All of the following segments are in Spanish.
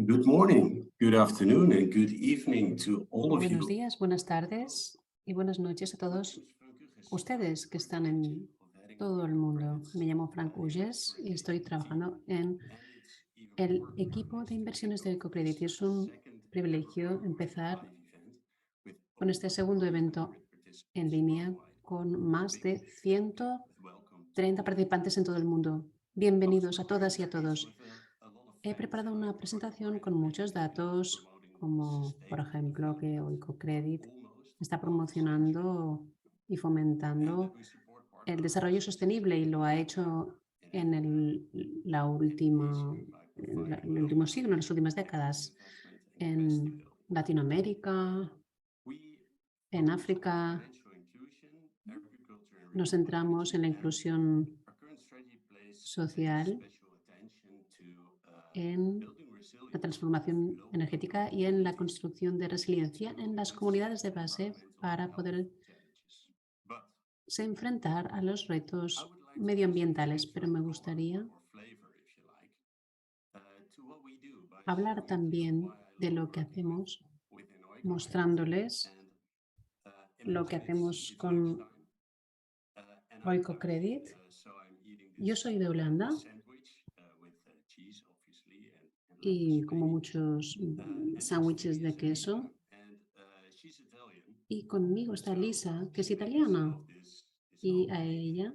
Good morning, good afternoon, and good evening to all of Buenos you. días, buenas tardes y buenas noches a todos ustedes que están en todo el mundo. Me llamo Frank Uges y estoy trabajando en el equipo de inversiones de EcoCredit. Y es un privilegio empezar con este segundo evento en línea con más de 130 participantes en todo el mundo. Bienvenidos a todas y a todos. He preparado una presentación con muchos datos, como por ejemplo que EcoCredit está promocionando y fomentando el desarrollo sostenible y lo ha hecho en el último siglo, en las últimas décadas, en Latinoamérica, en África. Nos centramos en la inclusión social, en la transformación energética y en la construcción de resiliencia en las comunidades de base para poder enfrentar a los retos medioambientales. Pero me gustaría hablar también de lo que hacemos, mostrándoles lo que hacemos con EcoCredit. Yo soy de Holanda y como muchos sándwiches de queso. Y conmigo está Lisa, que es italiana, y a ella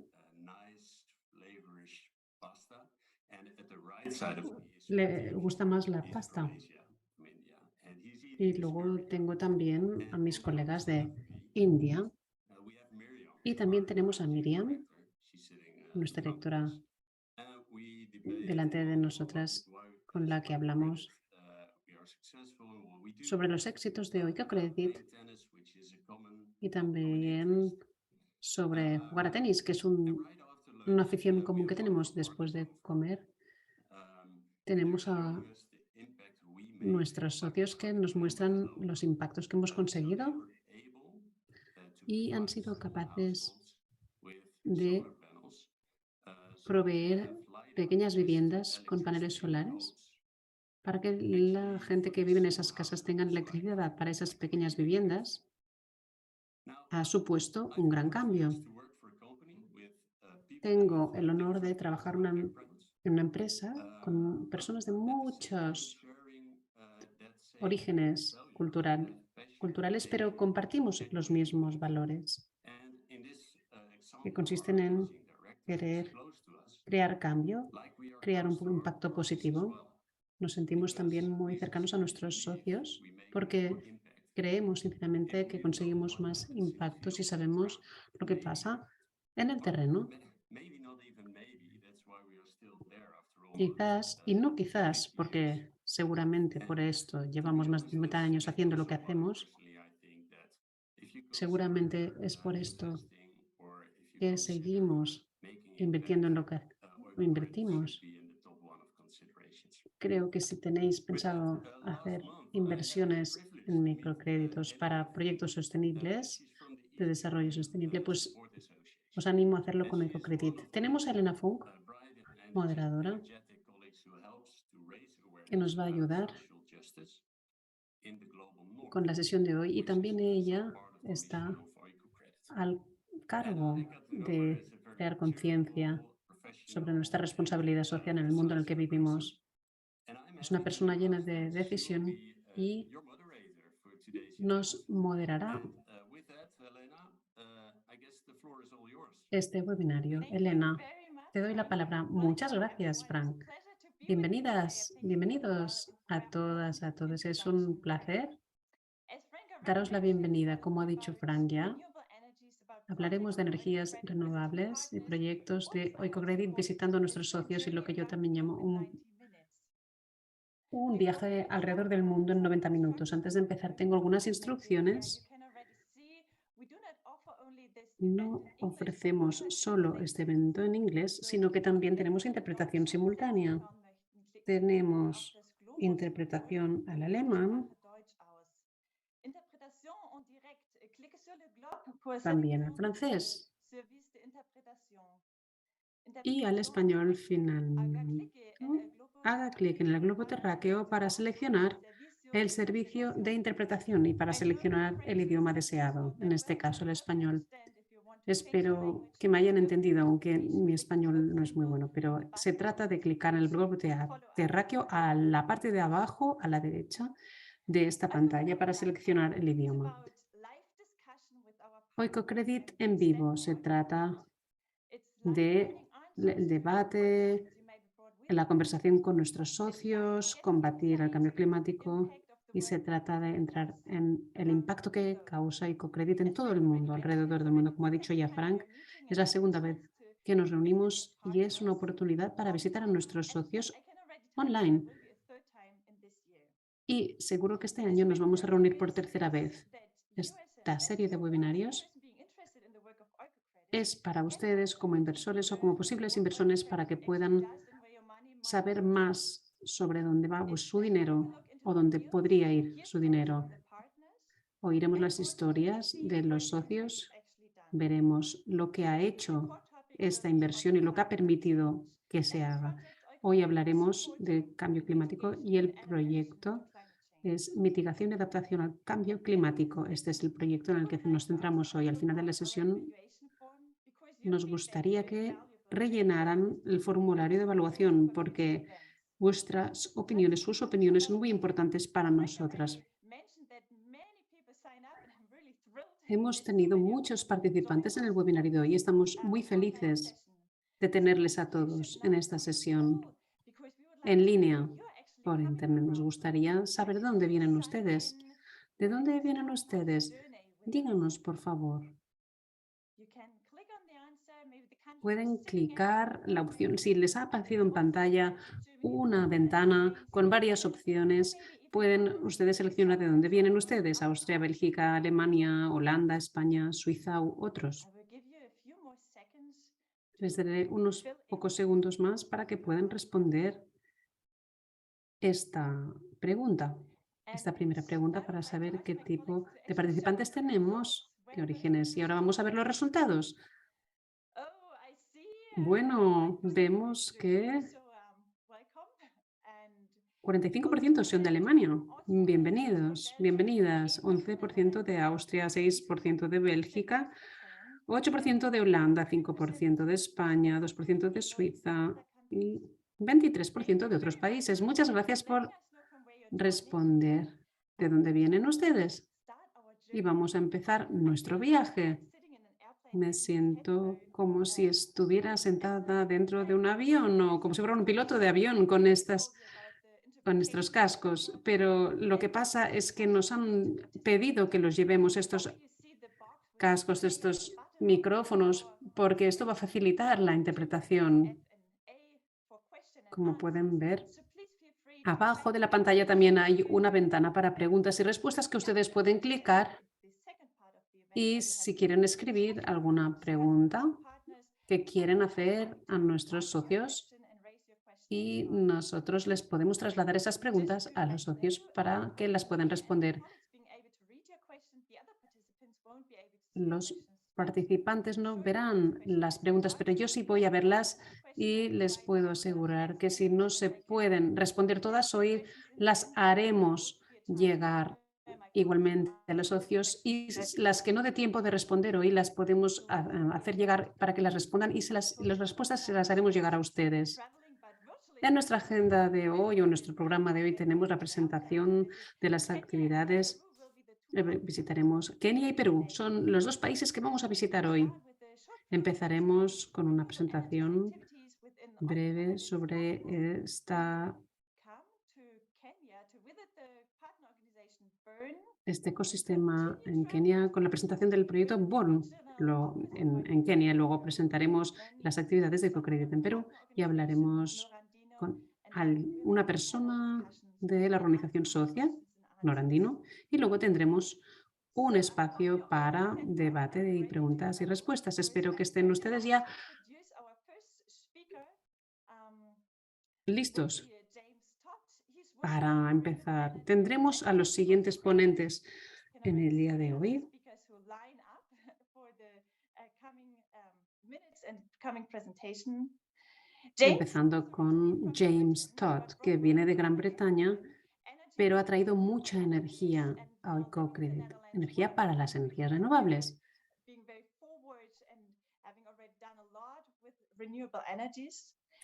le gusta más la pasta. Y luego tengo también a mis colegas de India. Y también tenemos a Miriam, nuestra directora, delante de nosotras, con la que hablamos sobre los éxitos de EcoCredit y también sobre jugar a tenis, que es una afición común que tenemos después de comer. Tenemos a nuestros socios que nos muestran los impactos que hemos conseguido y han sido capaces de proveer pequeñas viviendas con paneles solares para que la gente que vive en esas casas tenga electricidad. Para esas pequeñas viviendas ha supuesto un gran cambio. Tengo el honor de trabajar en una empresa con personas de muchos orígenes culturales, pero compartimos los mismos valores, que consisten en querer crear cambio, crear un impacto positivo. Nos sentimos también muy cercanos a nuestros socios porque creemos sinceramente que conseguimos más impacto si sabemos lo que pasa en el terreno. Quizás, y no quizás, porque seguramente por esto llevamos más de 50 años haciendo lo que hacemos, seguramente es por esto que seguimos invirtiendo en lo que invertimos. Creo que si tenéis pensado hacer inversiones en microcréditos para proyectos sostenibles, de desarrollo sostenible, pues os animo a hacerlo con EcoCredit. Tenemos a Elena Funk, moderadora, que nos va a ayudar con la sesión de hoy y también ella está al cargo de crear conciencia sobre nuestra responsabilidad social en el mundo en el que vivimos. Es una persona llena de decisión y nos moderará este webinario. Elena, te doy la palabra. Muchas gracias, Frank. Bienvenidas, bienvenidos a todas, a todos. Es un placer daros la bienvenida. Como ha dicho Frank ya, hablaremos de energías renovables y proyectos de EcoCredit visitando a nuestros socios y lo que yo también llamo un viaje alrededor del mundo en 90 minutos. Antes de empezar, tengo algunas instrucciones. No ofrecemos solo este evento en inglés, sino que también tenemos interpretación simultánea. Tenemos interpretación al alemán, también al francés y al español finalmente. haga clic en el globo terráqueo para seleccionar el servicio de interpretación y para seleccionar el idioma deseado, en este caso el español. Espero que me hayan entendido, aunque mi español no es muy bueno, pero se trata de clicar en el globo terráqueo a la parte de abajo, a la derecha de esta pantalla para seleccionar el idioma. Oikocredit en vivo se trata del debate, la conversación con nuestros socios, combatir el cambio climático y se trata de entrar en el impacto que causa Ecocredit en todo el mundo, alrededor del mundo. Como ha dicho ya Frank, es la segunda vez que nos reunimos y es una oportunidad para visitar a nuestros socios online. Y seguro que este año nos vamos a reunir por tercera vez. Esta serie de webinarios es para ustedes como inversores o como posibles inversores para que puedan saber más sobre dónde va su dinero o dónde podría ir su dinero. Oiremos las historias de los socios, veremos lo que ha hecho esta inversión y lo que ha permitido que se haga. Hoy hablaremos de cambio climático y el proyecto es mitigación y adaptación al cambio climático. Este es el proyecto en el que nos centramos hoy. Al final de la sesión nos gustaría que rellenaran el formulario de evaluación porque sus opiniones son muy importantes para nosotras. Hemos tenido muchos participantes en el webinario de hoy y estamos muy felices de tenerles a todos en esta sesión en línea por internet. Nos gustaría saber de dónde vienen ustedes. ¿De dónde vienen ustedes? Díganos, por favor. Pueden clicar la opción. Si les ha aparecido en pantalla una ventana con varias opciones, pueden ustedes seleccionar de dónde vienen ustedes: Austria, Bélgica, Alemania, Holanda, España, Suiza u otros. Les daré unos pocos segundos más para que puedan responder esta pregunta. Esta primera pregunta para saber qué tipo de participantes tenemos, qué orígenes. Y ahora vamos a ver los resultados. Bueno, vemos que 45% son de Alemania. Bienvenidos, bienvenidas. 11% de Austria, 6% de Bélgica, 8% de Holanda, 5% de España, 2% de Suiza y 23% de otros países. Muchas gracias por responder. ¿De dónde vienen ustedes? Y vamos a empezar nuestro viaje. Me siento como si estuviera sentada dentro de un avión o como si fuera un piloto de avión con nuestros cascos, pero lo que pasa es que nos han pedido que los llevemos estos cascos, estos micrófonos, porque esto va a facilitar la interpretación. Como pueden ver, abajo de la pantalla también hay una ventana para preguntas y respuestas que ustedes pueden clicar y si quieren escribir alguna pregunta que quieren hacer a nuestros socios y nosotros les podemos trasladar esas preguntas a los socios para que las puedan responder. Los participantes no verán las preguntas, pero yo sí voy a verlas y les puedo asegurar que si no se pueden responder todas hoy, las haremos llegar igualmente a los socios y las que no dé tiempo de responder hoy las podemos hacer llegar para que las respondan y las respuestas se las haremos llegar a ustedes. En nuestra agenda de hoy o en nuestro programa de hoy tenemos la presentación de las actividades. Visitaremos Kenia y Perú. Son los dos países que vamos a visitar hoy. Empezaremos con una presentación breve sobre este ecosistema en Kenia con la presentación del proyecto BORN en Kenia. Luego presentaremos las actividades de Ecocredit en Perú y hablaremos con una persona de la organización social, Norandino, y luego tendremos un espacio para debate y preguntas y respuestas. Espero que estén ustedes ya listos para empezar. Tendremos a los siguientes ponentes en el día de hoy. empezando con James Todd, que viene de Gran Bretaña, pero ha traído mucha energía a EcoCredit, energía para las energías renovables.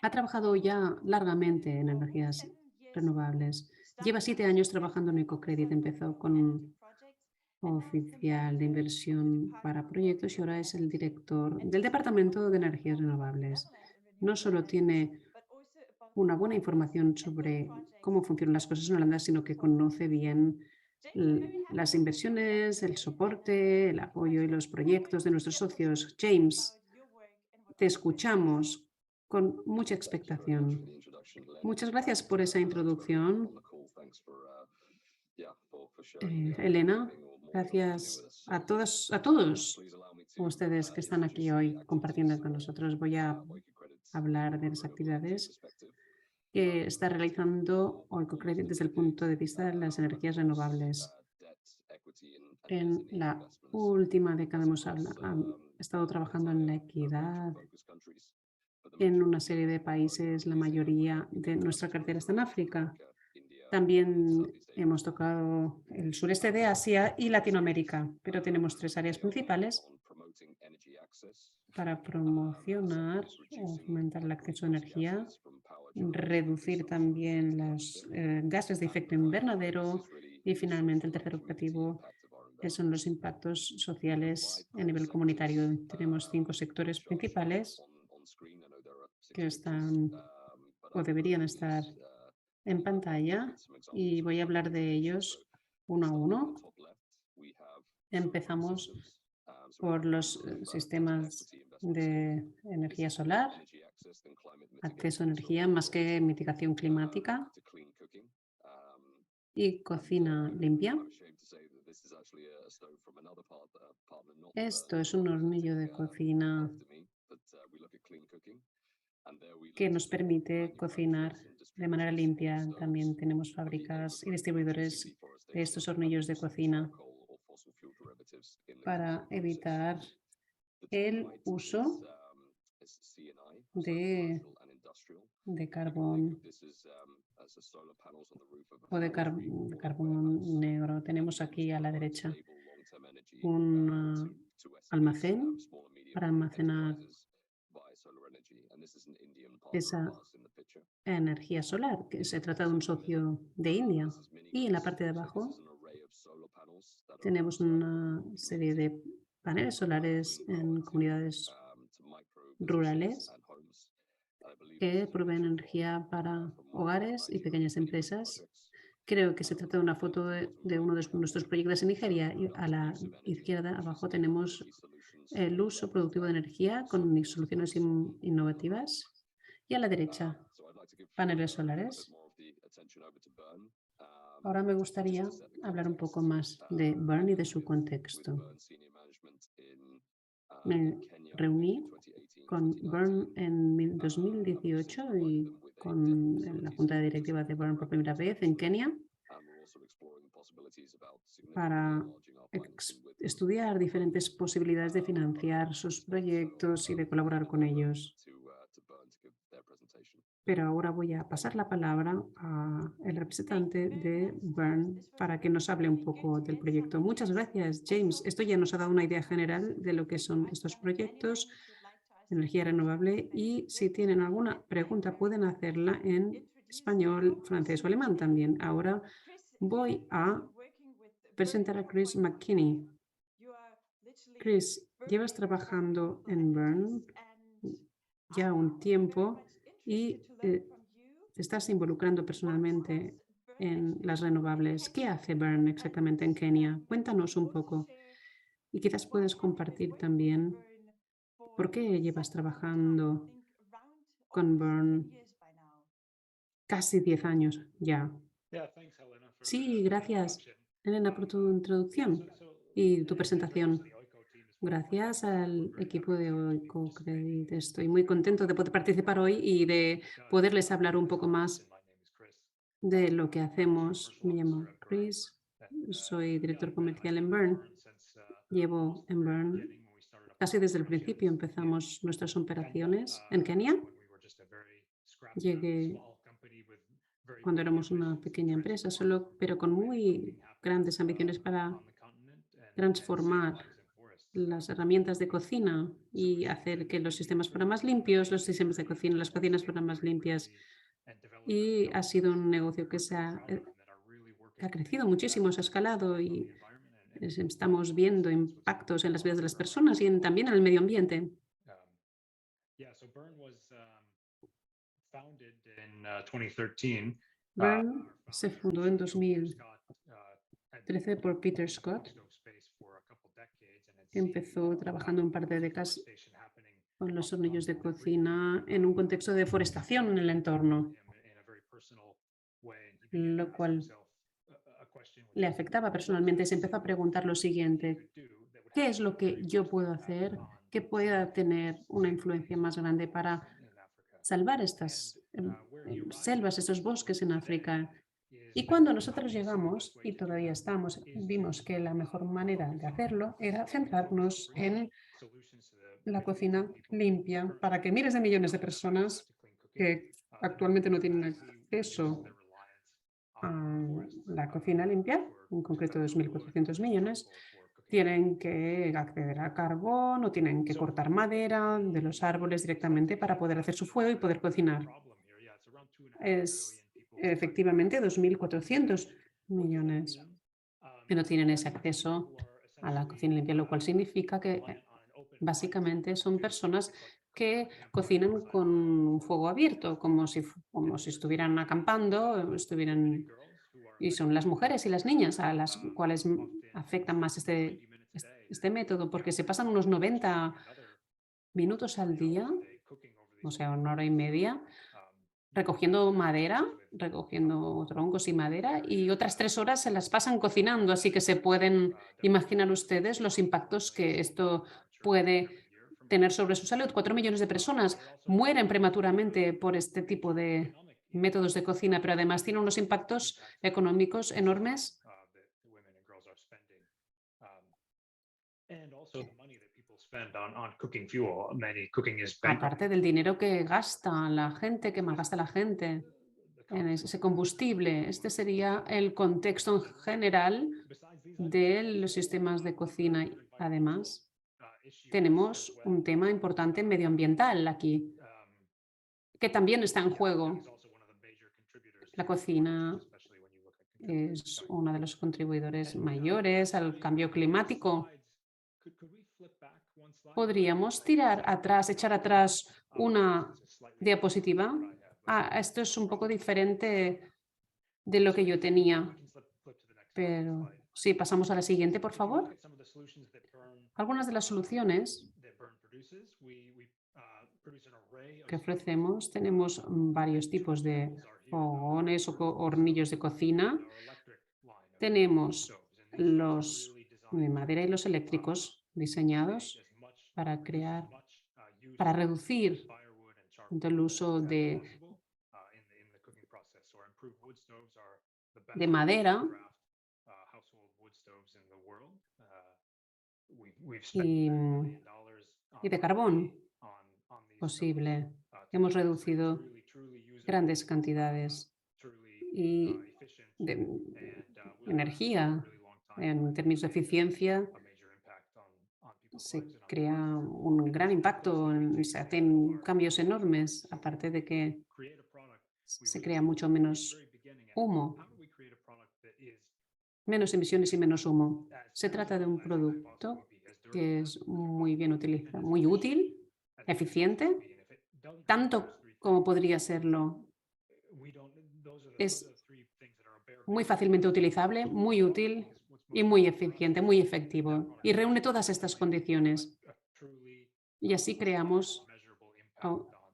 Ha trabajado ya largamente en energías renovables. Lleva 7 años trabajando en EcoCredit. Empezó con un oficial de inversión para proyectos y ahora es el director del Departamento de Energías Renovables. No solo tiene una buena información sobre cómo funcionan las cosas en Holanda, sino que conoce bien las inversiones, el soporte, el apoyo y los proyectos de nuestros socios. James, te escuchamos con mucha expectación. Muchas gracias por esa introducción. Elena, gracias a todos ustedes que están aquí hoy compartiendo con nosotros. Voy a hablar de las actividades que está realizando EcoCredit desde el punto de vista de las energías renovables. En la última década hemos estado trabajando en la equidad en una serie de países. La mayoría de nuestra cartera está en África. También hemos tocado el sureste de Asia y Latinoamérica, pero tenemos 3 áreas principales para promocionar o fomentar el acceso a energía, reducir también los gases de efecto invernadero y finalmente el tercer objetivo son los impactos sociales a nivel comunitario. Tenemos 5 sectores principales que están o deberían estar en pantalla y voy a hablar de ellos uno a uno. Empezamos por los sistemas de energía solar, acceso a energía más que mitigación climática y cocina limpia. Esto es un hornillo de cocina que nos permite cocinar de manera limpia. También tenemos fábricas y distribuidores de estos hornillos de cocina para evitar el uso de carbón o de carbón negro. Tenemos aquí a la derecha un almacén para almacenar esa energía solar, que se trata de un socio de India. Y en la parte de abajo tenemos una serie de paneles solares en comunidades rurales que proveen energía para hogares y pequeñas empresas. Creo que se trata de una foto de uno de nuestros proyectos en Nigeria. Y a la izquierda, abajo, tenemos el uso productivo de energía con soluciones innovativas. Y a la derecha, paneles solares. Ahora me gustaría hablar un poco más de Burn y de su contexto. Me reuní con Burn en 2018 y con la junta de directiva de Burn por primera vez en Kenia para estudiar diferentes posibilidades de financiar sus proyectos y de colaborar con ellos. Pero ahora voy a pasar la palabra al representante de Burn para que nos hable un poco del proyecto. Muchas gracias, James. Esto ya nos ha dado una idea general de lo que son estos proyectos de energía renovable y si tienen alguna pregunta pueden hacerla en español, francés o alemán también. Ahora voy a presentar a Chris McKinney. Chris, llevas trabajando en Burn ya un tiempo y te estás involucrando personalmente en las renovables. ¿Qué hace Burn exactamente en Kenia? Cuéntanos un poco. Y quizás puedes compartir también por qué llevas trabajando con Burn casi 10 años ya. Sí, gracias, Elena, por tu introducción y tu presentación. Gracias al equipo de EcoCredit. Estoy muy contento de poder participar hoy y de poderles hablar un poco más de lo que hacemos. Me llamo Chris, soy director comercial en Burn. Llevo en Burn casi desde el principio. Empezamos nuestras operaciones en Kenia Llegué cuando éramos una pequeña empresa, pero con muy grandes ambiciones para transformar las herramientas de cocina y hacer que los sistemas fueran más limpios, los sistemas de cocina, las cocinas fueran más limpias. Y ha sido un negocio que ha crecido muchísimo, se ha escalado y estamos viendo impactos en las vidas de las personas y también en el medio ambiente. Bern se fundó en 2013 por Peter Scott. Empezó trabajando un par de décadas con los hornillos de cocina en un contexto de deforestación en el entorno, lo cual le afectaba personalmente. Se empezó a preguntar lo siguiente: ¿qué es lo que yo puedo hacer que pueda tener una influencia más grande para salvar estas selvas, estos bosques en África? Y cuando nosotros llegamos, y todavía estamos, vimos que la mejor manera de hacerlo era centrarnos en la cocina limpia para que miles de millones de personas que actualmente no tienen acceso a la cocina limpia, en concreto 2.400 millones, tienen que acceder a carbón o tienen que cortar madera de los árboles directamente para poder hacer su fuego y poder cocinar. Es efectivamente 2.400 millones que no tienen ese acceso a la cocina limpia, lo cual significa que básicamente son personas que cocinan con un fuego abierto, como si estuvieran acampando, y son las mujeres y las niñas a las cuales afectan más este método, porque se pasan unos 90 minutos al día, o sea, una hora y media, recogiendo madera, recogiendo troncos y madera, y otras 3 horas se las pasan cocinando, así que se pueden imaginar ustedes los impactos que esto puede tener sobre su salud. 4 millones de personas mueren prematuramente por este tipo de métodos de cocina, pero además tiene unos impactos económicos enormes. Aparte del dinero que gasta la gente, que malgasta la gente en ese combustible. Este sería el contexto en general de los sistemas de cocina. Además, tenemos un tema importante medioambiental aquí, que también está en juego. La cocina es uno de los contribuidores mayores al cambio climático. ¿Podríamos tirar atrás, echar atrás una diapositiva? Esto es un poco diferente de lo que yo tenía, pero sí, pasamos a la siguiente, por favor. Algunas de las soluciones que ofrecemos, tenemos varios tipos de fogones o hornillos de cocina. Tenemos los de madera y los eléctricos diseñados para reducir el uso de madera y de carbón posible. Hemos reducido grandes cantidades de energía. En términos de eficiencia, se crea un gran impacto, se hacen cambios enormes, aparte de que se crea mucho menos humo, menos emisiones y menos humo. Se trata de un producto que es muy bien utilizado, muy útil, eficiente, tanto como podría serlo. Es muy fácilmente utilizable, muy útil y muy eficiente, muy efectivo. Y reúne todas estas condiciones. Y así creamos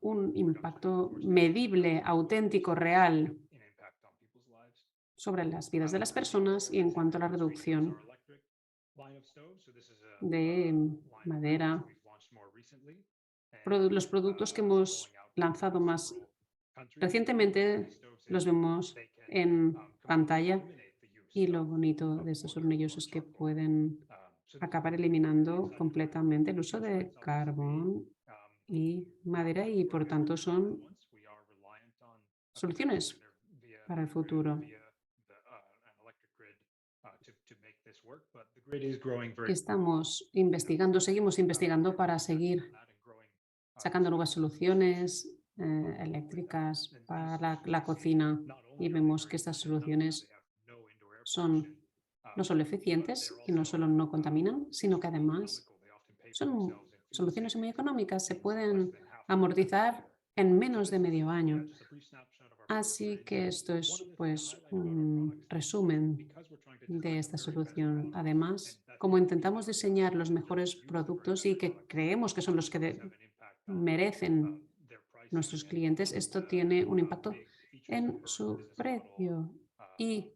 un impacto medible, auténtico, real sobre las vidas de las personas y en cuanto a la reducción de madera. Los productos que hemos lanzado más recientemente los vemos en pantalla y lo bonito de estos hornillos es que pueden acabar eliminando completamente el uso de carbón y madera y por tanto son soluciones para el futuro. Estamos investigando, seguimos investigando para seguir sacando nuevas soluciones eléctricas para la cocina, y vemos que estas soluciones no solo eficientes y no solo no contaminan, sino que además son soluciones muy económicas, se pueden amortizar en menos de medio año. Así que esto es pues un resumen de esta solución. Además, como intentamos diseñar los mejores productos y que creemos que son los que merecen nuestros clientes, esto tiene un impacto en su precio. Y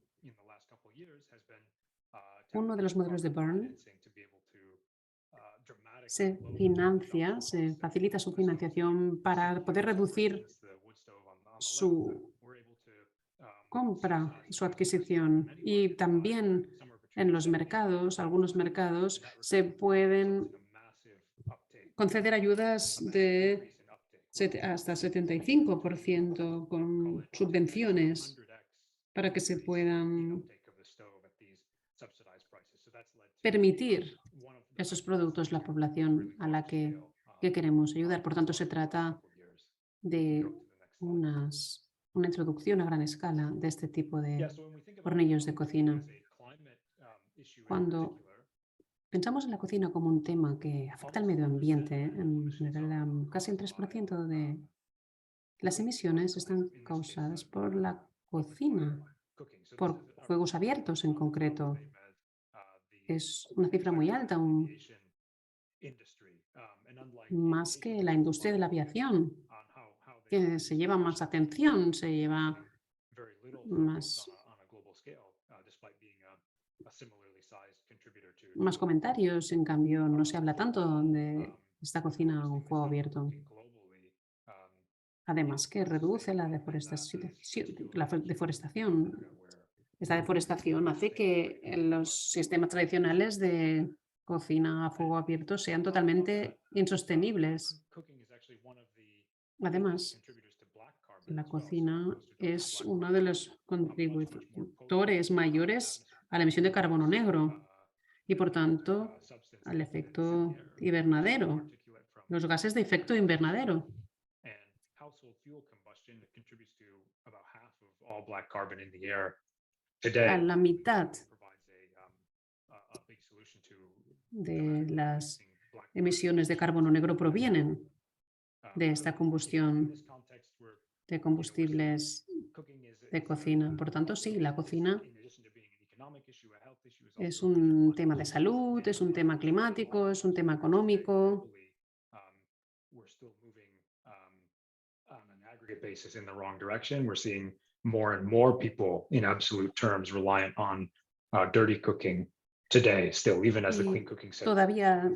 uno de los modelos de Burn se facilita su financiación para poder reducir su compra y su adquisición. Y también en los mercados, algunos mercados, se pueden conceder ayudas de hasta 75% con subvenciones para que se puedan permitir esos productos a la población a la que queremos ayudar. Por tanto, se trata de una introducción a gran escala de este tipo de hornillos de cocina. Cuando pensamos en la cocina como un tema que afecta al medio ambiente, en general, casi el 3% de las emisiones están causadas por la cocina, por fuegos abiertos en concreto. Es una cifra muy alta, más que la industria de la aviación, que se lleva más atención, se lleva más comentarios. En cambio, no se habla tanto de esta cocina a un fuego abierto. Además, que reduce la deforestación. Esta deforestación hace que los sistemas tradicionales de cocina a fuego abierto sean totalmente insostenibles. Además, la cocina es uno de los contributores mayores a la emisión de carbono negro y, por tanto, al efecto invernadero, los gases de efecto invernadero. A la mitad de las emisiones de carbono negro provienen de esta combustión de combustibles de cocina. Por tanto, sí, la cocina es un tema de salud, es un tema climático, es un tema económico. More and more people in absolute terms reliant on dirty cooking today, still, even as the clean cooking sector todavía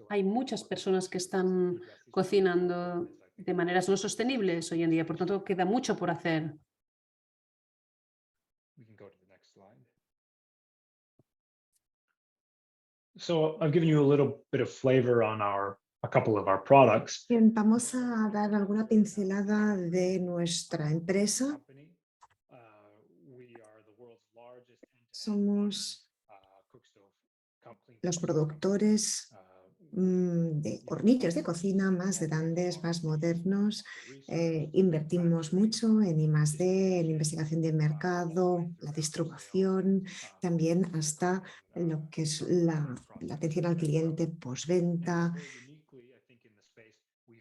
hay muchas personas que están cocinando de maneras no sostenibles hoy en día, por tanto, queda mucho por hacer. We can go to the next slide. So I've given you a little bit of flavor on a couple of our products. Bien, vamos a dar alguna pincelada de nuestra empresa. Somos los productores de hornillos de cocina más grandes, más modernos. Invertimos mucho en I+D, en investigación de mercado, la distribución, también hasta lo que es la atención al cliente postventa.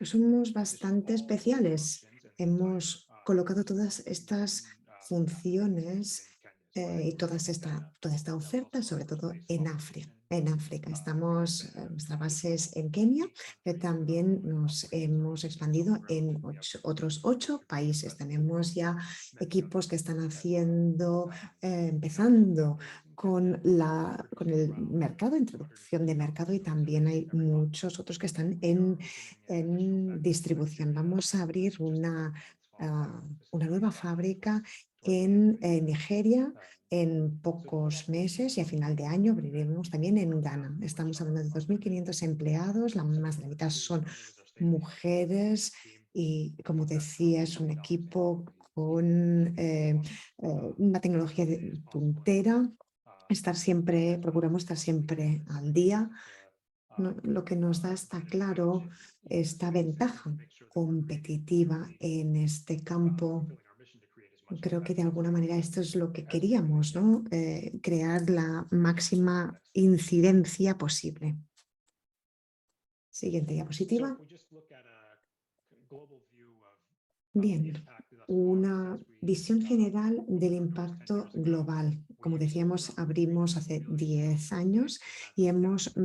Somos bastante especiales. Hemos colocado todas estas funciones y toda esta oferta, sobre todo en África. Nuestra base es en Kenia, pero también nos hemos expandido en otros 8 países. Tenemos ya equipos que están empezando con el mercado, introducción de mercado, y también hay muchos otros que están en distribución. Vamos a abrir una nueva fábrica en Nigeria en pocos meses, y a final de año abriremos también en Ghana. Estamos hablando de 2.500 empleados, más de la mitad son mujeres y, como decía, es un equipo con una tecnología puntera, procuramos estar siempre al día. Lo que nos da, está claro, esta ventaja competitiva en este campo. Creo que de alguna manera esto es lo que queríamos, ¿no? Crear la máxima incidencia posible. Siguiente diapositiva. Bien, una visión general del impacto global. Como decíamos, abrimos hace 10 años y hemos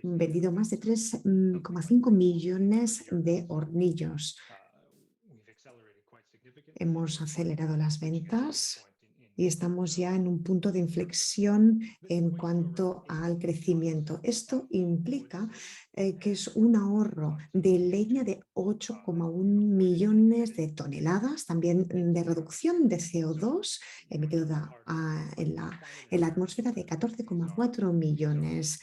vendido más de 3,5 millones de hornillos. Hemos acelerado las ventas y estamos ya en un punto de inflexión en cuanto al crecimiento. Esto implica que es un ahorro de leña de 8,1 millones de toneladas, también de reducción de CO2 emitido en la atmósfera de 14,4 millones.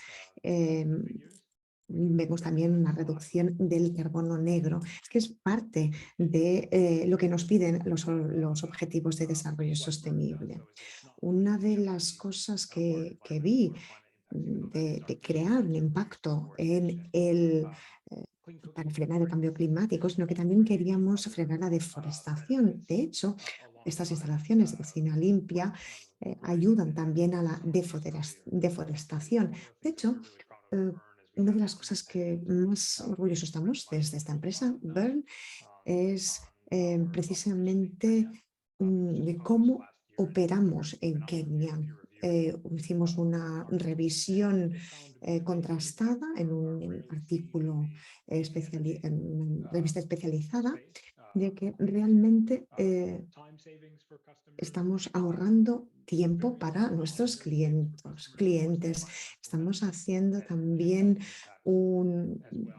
Vemos también una reducción del carbono negro, que es parte de lo que nos piden los objetivos de desarrollo sostenible. Una de las cosas que vi de crear un impacto para frenar el cambio climático, sino que también queríamos frenar la deforestación. De hecho, estas instalaciones de cocina limpia ayudan también a la deforestación. De hecho, una de las cosas que más orgullosos estamos desde esta empresa, Burn, es precisamente de cómo operamos en Kenia. Hicimos una revisión contrastada en un artículo en una revista especializada, de que realmente estamos ahorrando tiempo para nuestros clientes. Estamos haciendo también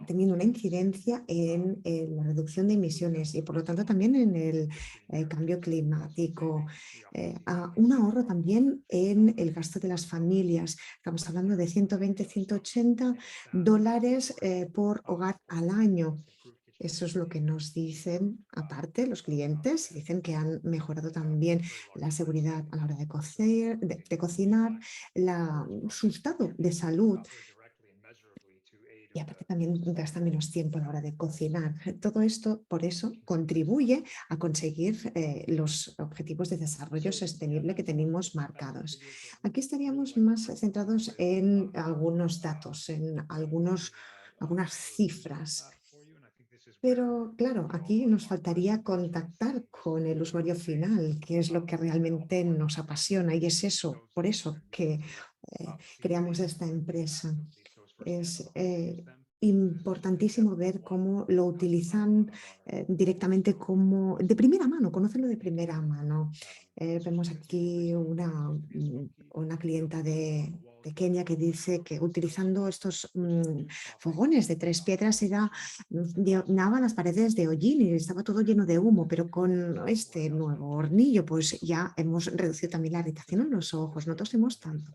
teniendo una incidencia en la reducción de emisiones y por lo tanto también en el cambio climático. Un ahorro también en el gasto de las familias. Estamos hablando de $120-180 por hogar al año. Eso es lo que nos dicen, aparte, los clientes. Dicen que han mejorado también la seguridad a la hora de cocinar, su estado de salud. Y aparte también gasta menos tiempo a la hora de cocinar. Todo esto, por eso, contribuye a conseguir los objetivos de desarrollo sostenible que tenemos marcados. Aquí estaríamos más centrados en algunos datos, en algunas cifras. Pero claro, aquí nos faltaría contactar con el usuario final, que es lo que realmente nos apasiona, y es eso, por eso que creamos esta empresa. Es importantísimo ver cómo lo utilizan directamente de primera mano, conocerlo de primera mano. Vemos aquí una clienta de Kenia que dice que utilizando estos fogones de 3 piedras llenaban las paredes de hollín y estaba todo lleno de humo, pero con este nuevo hornillo pues ya hemos reducido también la irritación en los ojos, no tosemos tanto.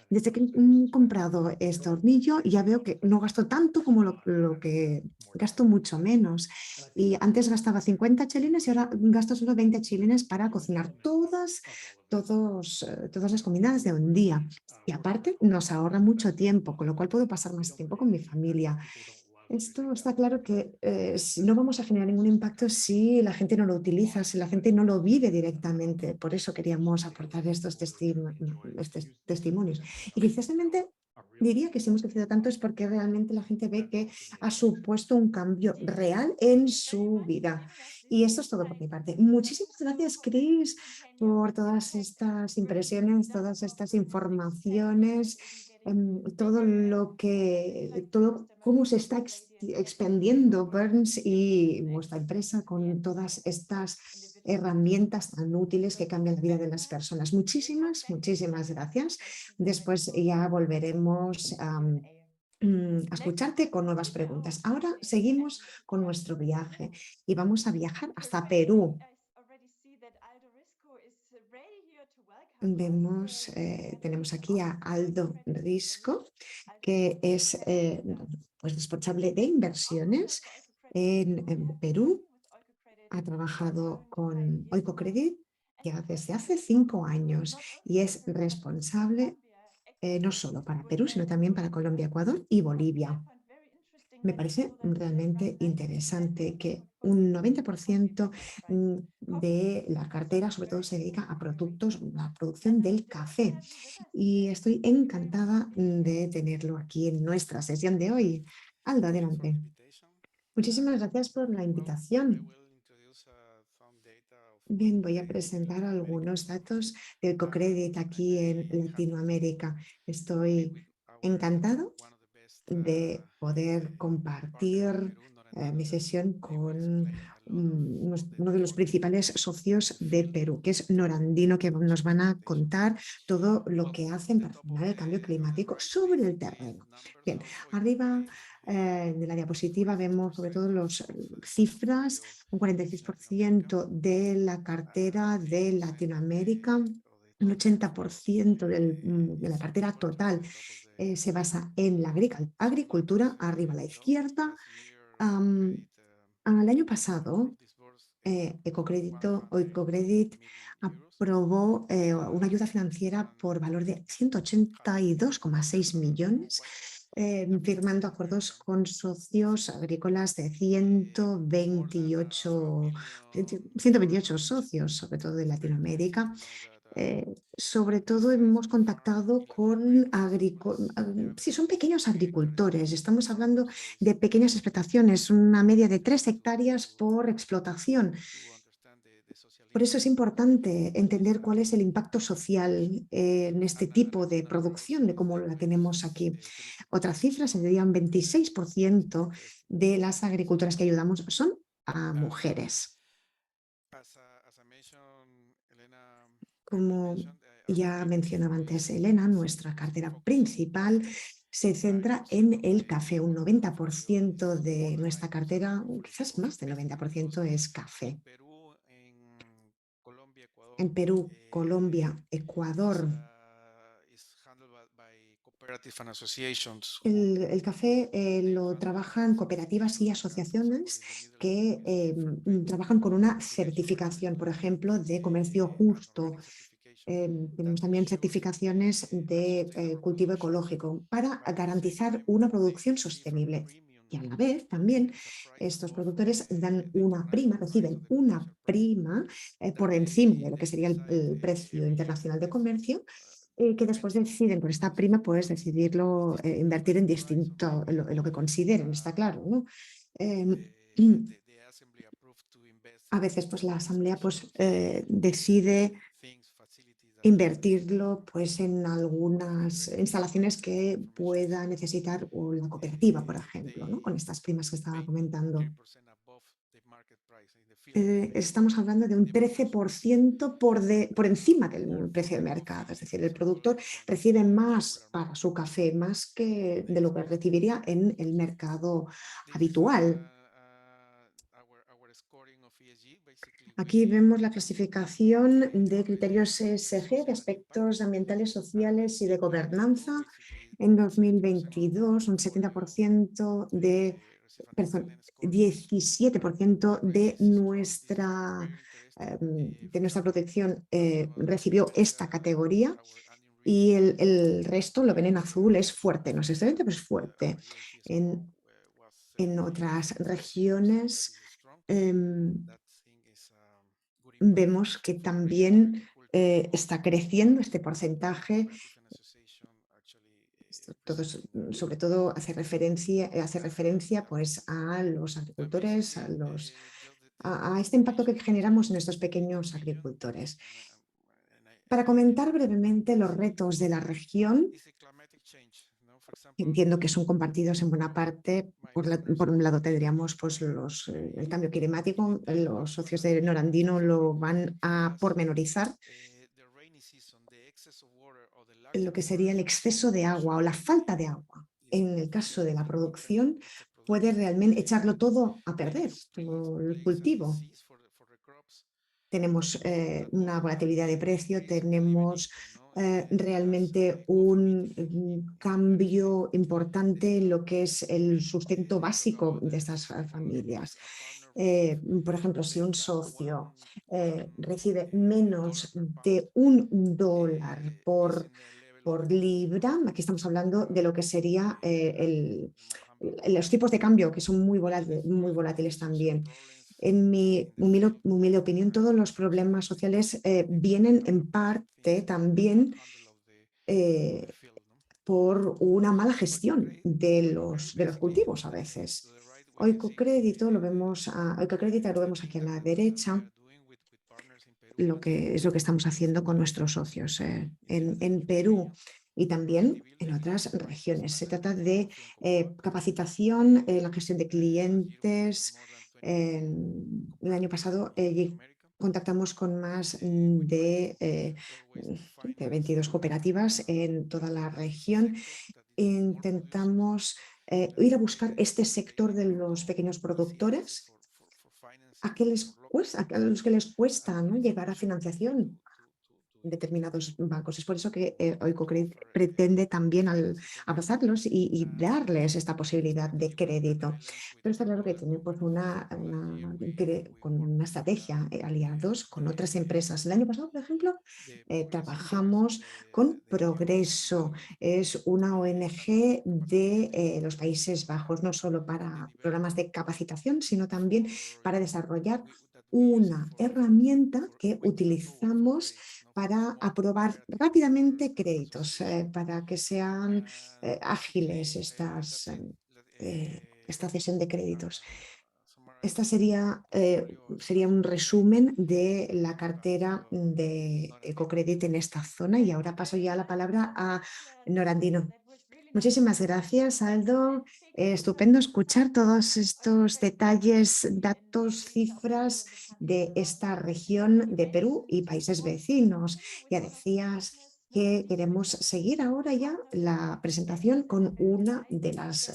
Desde que he comprado este hornillo ya veo que no gasto tanto como lo que gasto, mucho menos. Y antes gastaba 50 chelines y ahora gasto solo 20 chelines para cocinar todas las comidas de un día. Y aparte nos ahorra mucho tiempo, con lo cual puedo pasar más tiempo con mi familia. Esto está claro que no vamos a generar ningún impacto si la gente no lo utiliza, si la gente no lo vive directamente. Por eso queríamos aportar estos testimonios. Y precisamente diría que si hemos crecido tanto es porque realmente la gente ve que ha supuesto un cambio real en su vida. Y esto es todo por mi parte. Muchísimas gracias, Chris, por todas estas impresiones, todas estas informaciones. Cómo se está expandiendo Burns y vuestra empresa con todas estas herramientas tan útiles que cambian la vida de las personas. Muchísimas gracias. Después ya volveremos a escucharte con nuevas preguntas. Ahora seguimos con nuestro viaje y vamos a viajar hasta Perú. Tenemos aquí a Aldo Risco, que es responsable de inversiones en Perú. ha trabajado con Oikocredit ya desde hace 5 años y es responsable no solo para Perú, sino también para Colombia, Ecuador y Bolivia. Me parece realmente interesante que un 90% de la cartera sobre todo se dedica a productos, la producción del café. Y estoy encantada de tenerlo aquí en nuestra sesión de hoy. Aldo, adelante. Muchísimas gracias por la invitación. Bien, voy a presentar algunos datos del Cocredit aquí en Latinoamérica. Estoy encantado de poder compartir mi sesión con uno de los principales socios de Perú, que es Norandino, que nos van a contar todo lo que hacen para frenar el cambio climático sobre el terreno. Bien, arriba de la diapositiva vemos sobre todo las cifras, un 46% de la cartera de Latinoamérica, un 80% de la cartera total se basa en la agricultura, arriba a la izquierda. Al año pasado, Ecocredit aprobó una ayuda financiera por valor de 182,6 millones, firmando acuerdos con socios agrícolas de 128 socios, sobre todo de Latinoamérica. Sobre todo hemos contactado con sí, son pequeños agricultores, estamos hablando de pequeñas explotaciones, una media de 3 hectáreas por explotación. Por eso es importante entender cuál es el impacto social en este tipo de producción, de cómo la tenemos aquí. Otra cifra sería un 26% de las agricultoras que ayudamos son a mujeres. Como ya mencionaba antes Elena, nuestra cartera principal se centra en el café. Un 90% de nuestra cartera, quizás más del 90% es café. En Perú, Colombia, Ecuador, el café lo trabajan cooperativas y asociaciones que trabajan con una certificación, por ejemplo, de comercio justo. Tenemos también certificaciones de cultivo ecológico para garantizar una producción sostenible. Y a la vez también estos productores dan una prima, reciben una prima por encima de lo que sería el precio internacional de comercio, que después deciden con esta prima pues decidirlo, invertir en distinto, en lo que consideren, está claro, ¿no? A veces pues la asamblea pues decide invertirlo pues en algunas instalaciones que pueda necesitar la cooperativa, por ejemplo, ¿no? Con estas primas que estaba comentando. Estamos hablando de un 13% por encima del precio de mercado, es decir, el productor recibe más para su café, más que de lo que recibiría en el mercado habitual. Aquí vemos la clasificación de criterios ESG, de aspectos ambientales, sociales y de gobernanza. En 2022, un 17% de nuestra producción recibió esta categoría y el resto, lo ven en azul, es fuerte, no es excelente, pero es fuerte. En otras regiones vemos que también está creciendo este porcentaje. Sobre todo hace referencia pues, a los agricultores, a este impacto que generamos en estos pequeños agricultores. Para comentar brevemente los retos de la región, entiendo que son compartidos en buena parte. Por un lado tendríamos pues, el cambio climático, los socios de Norandino lo van a pormenorizar. Lo que sería el exceso de agua o la falta de agua. En el caso de la producción, puede realmente echarlo todo a perder, todo el cultivo. Tenemos una volatilidad de precio, tenemos realmente un cambio importante en lo que es el sustento básico de estas familias. Por ejemplo, si un socio recibe menos de $1 por libra, aquí estamos hablando de lo que sería los tipos de cambio, que son muy volátiles también. En mi humilde opinión, todos los problemas sociales vienen en parte también por una mala gestión de los cultivos a veces. Oikocrédito lo vemos aquí a la derecha, lo que estamos haciendo con nuestros socios en Perú y también en otras regiones. Se trata de capacitación en la gestión de clientes. El año pasado contactamos con más de 22 cooperativas en toda la región. Intentamos ir a buscar este sector de los pequeños productores a los que les cuesta, ¿no?, llegar a financiación determinados bancos. Es por eso que Oikocredit pretende también abrazarlos y darles esta posibilidad de crédito. Pero está claro que tiene pues, con una estrategia, aliados con otras empresas. El año pasado, por ejemplo, trabajamos con Progreso. Es una ONG de los Países Bajos, no solo para programas de capacitación, sino también para desarrollar una herramienta que utilizamos para aprobar rápidamente créditos, para que sean ágiles esta cesión de créditos. Esta sería un resumen de la cartera de Ecocredit en esta zona y ahora paso ya la palabra a Norandino. Muchísimas gracias, Aldo. Estupendo escuchar todos estos detalles, datos, cifras de esta región de Perú y países vecinos. Ya decías que queremos seguir ahora ya la presentación con una de las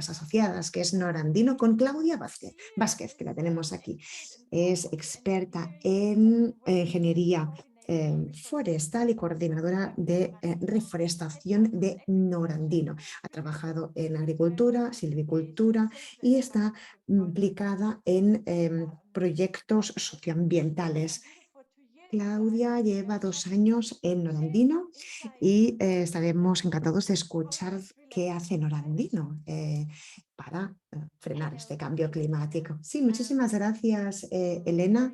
asociadas, que es Norandino, con Claudia Vázquez, que la tenemos aquí. Es experta en ingeniería forestal y coordinadora de reforestación de Norandino. Ha trabajado en agricultura, silvicultura y está implicada en proyectos socioambientales. Claudia lleva 2 años en Norandino y estaremos encantados de escuchar qué hace Norandino para frenar este cambio climático. Sí, muchísimas gracias, Elena.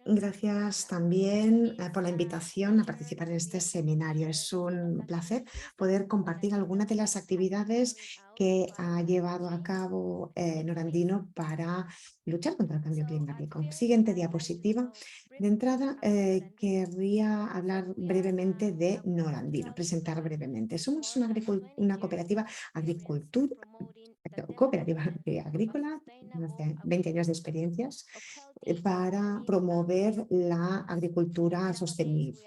Gracias también por la invitación a participar en este seminario. Es un placer poder compartir algunas de las actividades que ha llevado a cabo Norandino para luchar contra el cambio climático. Siguiente diapositiva. De entrada, querría hablar brevemente de Norandino, presentar brevemente. Somos una cooperativa agrícola, más de 20 años de experiencias, para promover la agricultura sostenible.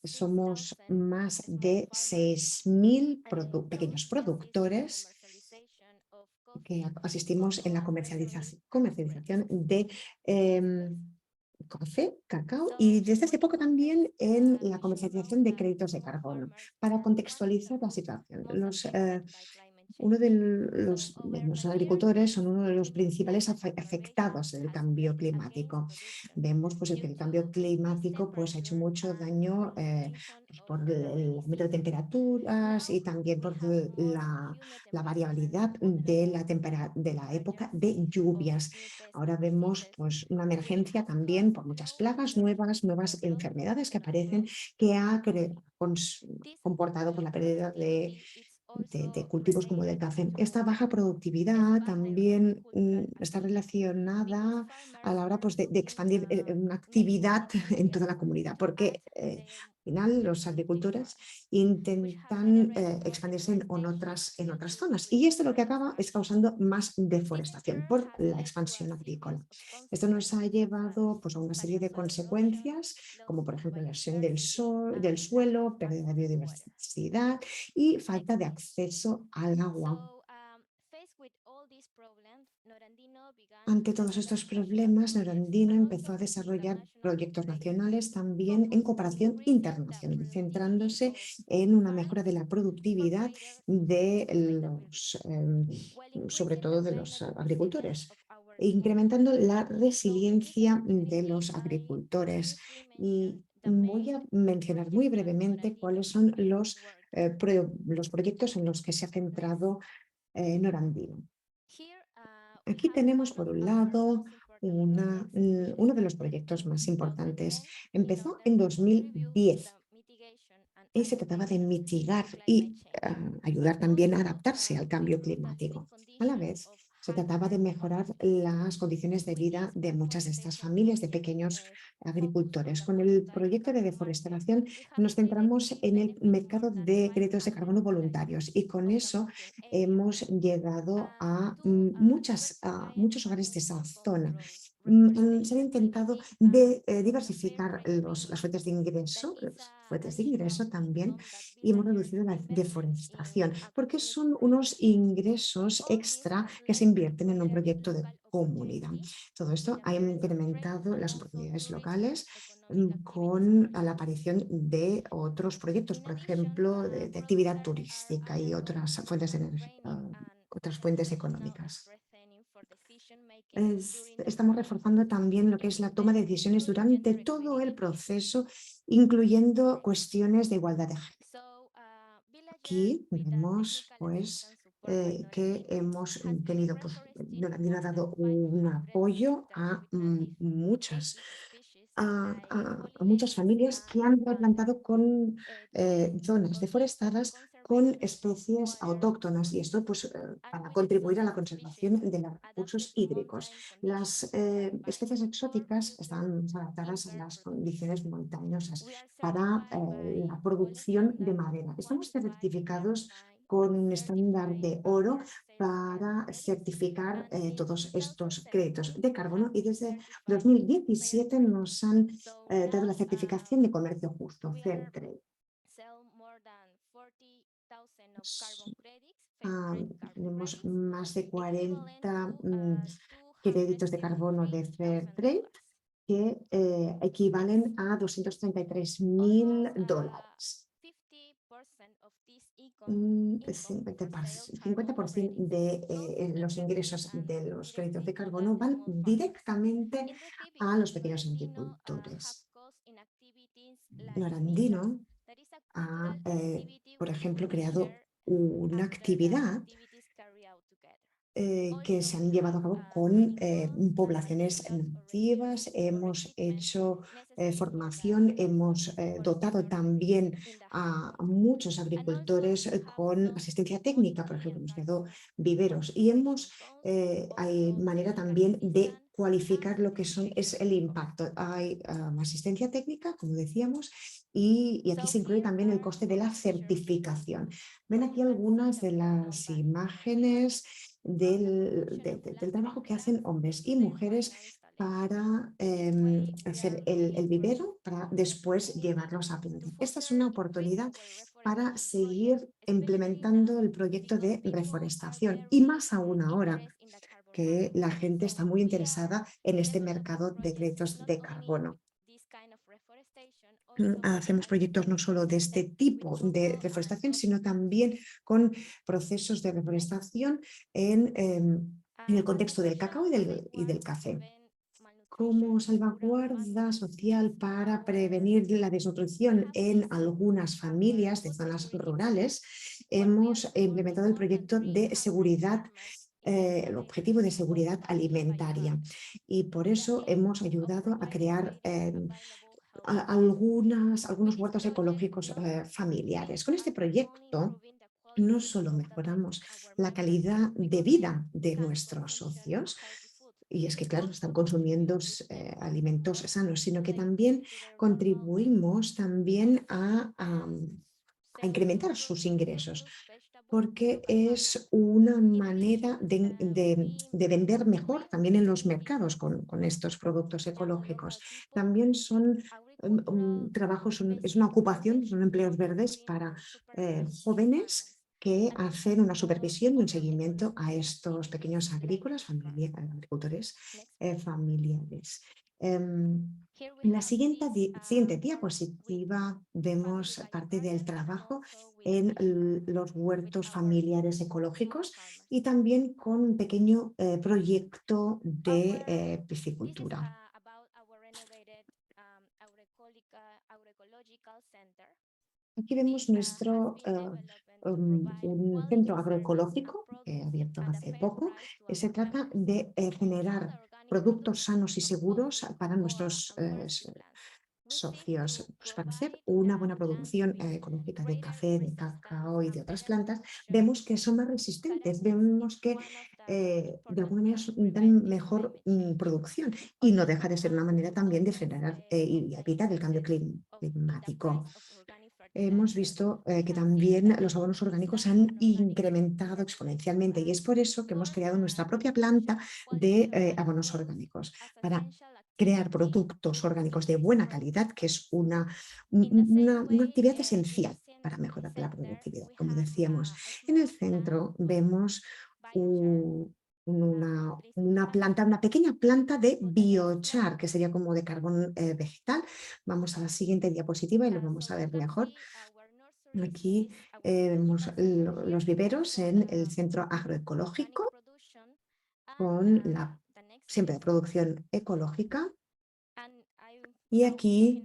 Somos más de 6.000 pequeños productores que asistimos en la comercialización de café, cacao y desde hace poco también en la comercialización de créditos de carbono. Para contextualizar la situación, los agricultores son uno de los principales afectados del cambio climático. Vemos pues, que el cambio climático pues, ha hecho mucho daño pues, por el aumento de temperaturas y también por la variabilidad de la época de lluvias. Ahora vemos pues, una emergencia también por muchas plagas, nuevas enfermedades que aparecen, que ha comportado por la pérdida de cultivos como del café. Esta baja productividad también está relacionada a la hora pues, de expandir una actividad en toda la comunidad, porque al final los agricultores intentan expandirse en otras zonas y esto lo que acaba es causando más deforestación por la expansión agrícola. Esto nos ha llevado pues, a una serie de consecuencias, como por ejemplo la erosión del suelo, pérdida de biodiversidad y falta de acceso al agua. Ante todos estos problemas, Norandino empezó a desarrollar proyectos nacionales también en cooperación internacional, centrándose en una mejora de la productividad de sobre todo de los agricultores, incrementando la resiliencia de los agricultores. Y voy a mencionar muy brevemente cuáles son los proyectos en los que se ha centrado Norandino. Aquí tenemos, por un lado, uno de los proyectos más importantes. Empezó en 2010 y se trataba de mitigar y ayudar también a adaptarse al cambio climático. A la vez, se trataba de mejorar las condiciones de vida de muchas de estas familias de pequeños agricultores. Con el proyecto de deforestación nos centramos en el mercado de créditos de carbono voluntarios y con eso hemos llegado a muchos hogares de esa zona. Se han intentado diversificar las fuentes de ingreso también y hemos reducido la deforestación porque son unos ingresos extra que se invierten en un proyecto de comunidad. Todo esto ha incrementado las oportunidades locales con la aparición de otros proyectos, por ejemplo, de actividad turística y otras fuentes de energía, otras fuentes económicas. Estamos reforzando también lo que es la toma de decisiones durante todo el proceso, incluyendo cuestiones de igualdad de género. Aquí vemos que hemos tenido, Norandino ha dado un apoyo a muchas familias que han replantado con zonas deforestadas con especies autóctonas y esto para contribuir a la conservación de los recursos hídricos. Las especies exóticas están adaptadas a las condiciones montañosas para la producción de madera. Estamos certificados con un estándar de oro para certificar todos estos créditos de carbono y desde 2017 nos han dado la certificación de comercio justo, Fairtrade. Tenemos más de 40 créditos de carbono de Fairtrade que equivalen a $233.000. El 50% de los ingresos de los créditos de carbono van directamente a los pequeños agricultores. Norandino ha, por ejemplo, creado una actividad que se han llevado a cabo con poblaciones nativas, hemos hecho formación, hemos dotado también a muchos agricultores con asistencia técnica, por ejemplo, hemos creado viveros y hay manera también de cualificar lo que es el impacto. Hay asistencia técnica, como decíamos, y aquí se incluye también el coste de la certificación. Ven aquí algunas de las imágenes del trabajo que hacen hombres y mujeres para hacer el vivero, para después llevarlos a plantar. Esta es una oportunidad para seguir implementando el proyecto de reforestación y más aún ahora que la gente está muy interesada en este mercado de créditos de carbono. Hacemos proyectos no solo de este tipo de reforestación, sino también con procesos de reforestación en el contexto del cacao y del café. Como salvaguarda social para prevenir la desnutrición en algunas familias de zonas rurales, hemos implementado el proyecto de seguridad, el objetivo de seguridad alimentaria y por eso hemos ayudado a crear algunos huertos ecológicos familiares. Con este proyecto no solo mejoramos la calidad de vida de nuestros socios, y es que, claro, están consumiendo alimentos sanos, sino que también contribuimos también a incrementar sus ingresos, porque es una manera de vender mejor también en los mercados con estos productos ecológicos. También son trabajos, es una ocupación, son empleos verdes para jóvenes que hacen una supervisión y un seguimiento a estos pequeños agrícolas, agricultores familiares. En la siguiente diapositiva vemos parte del trabajo en los huertos familiares ecológicos y también con un pequeño proyecto de piscicultura. Aquí vemos nuestro un centro agroecológico abierto hace poco. Se trata de generar productos sanos y seguros para nuestros socios, pues para hacer una buena producción ecológica de café, de cacao y de otras plantas. Vemos que son más resistentes, vemos que de alguna manera dan mejor producción y no deja de ser una manera también de frenar y evitar el cambio climático. Hemos visto que también los abonos orgánicos han incrementado exponencialmente y es por eso que hemos creado nuestra propia planta de abonos orgánicos para crear productos orgánicos de buena calidad, que es una actividad esencial para mejorar la productividad. Como decíamos, en el centro vemos una pequeña planta de biochar, que sería como de carbón vegetal. Vamos a la siguiente diapositiva y lo vamos a ver mejor. Aquí vemos los viveros en el centro agroecológico con siempre de producción ecológica. Y aquí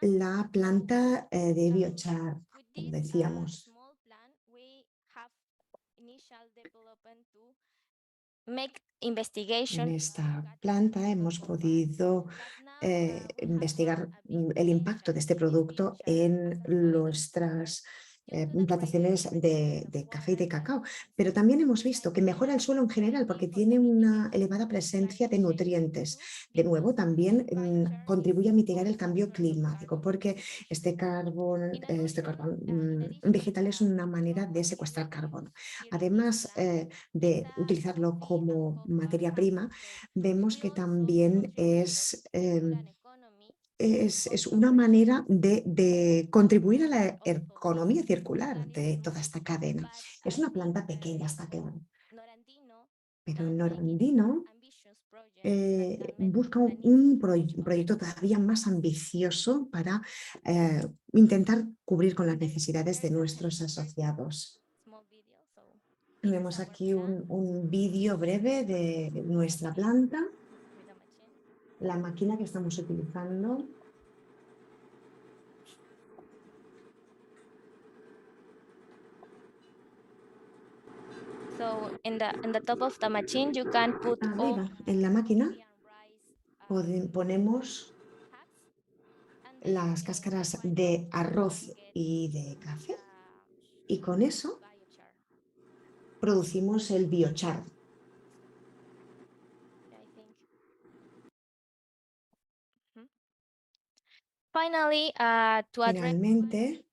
la planta de biochar, como decíamos. En esta planta hemos podido investigar el impacto de este producto en nuestras plantaciones de café y de cacao, pero también hemos visto que mejora el suelo en general porque tiene una elevada presencia de nutrientes. De nuevo, también contribuye a mitigar el cambio climático porque este carbón vegetal es una manera de secuestrar carbono. Además de utilizarlo como materia prima, vemos que también es una manera de contribuir a la economía circular de toda esta cadena. Es una planta pequeña, está claro, pero Norandino busca un proyecto todavía más ambicioso para intentar cubrir con las necesidades de nuestros asociados. Vemos aquí un vídeo breve de nuestra planta, la máquina que estamos utilizando. So in the top of the machine you can put Arriba, en la máquina, ponemos las cáscaras de arroz y de café y con eso producimos el biochar. Finalmente,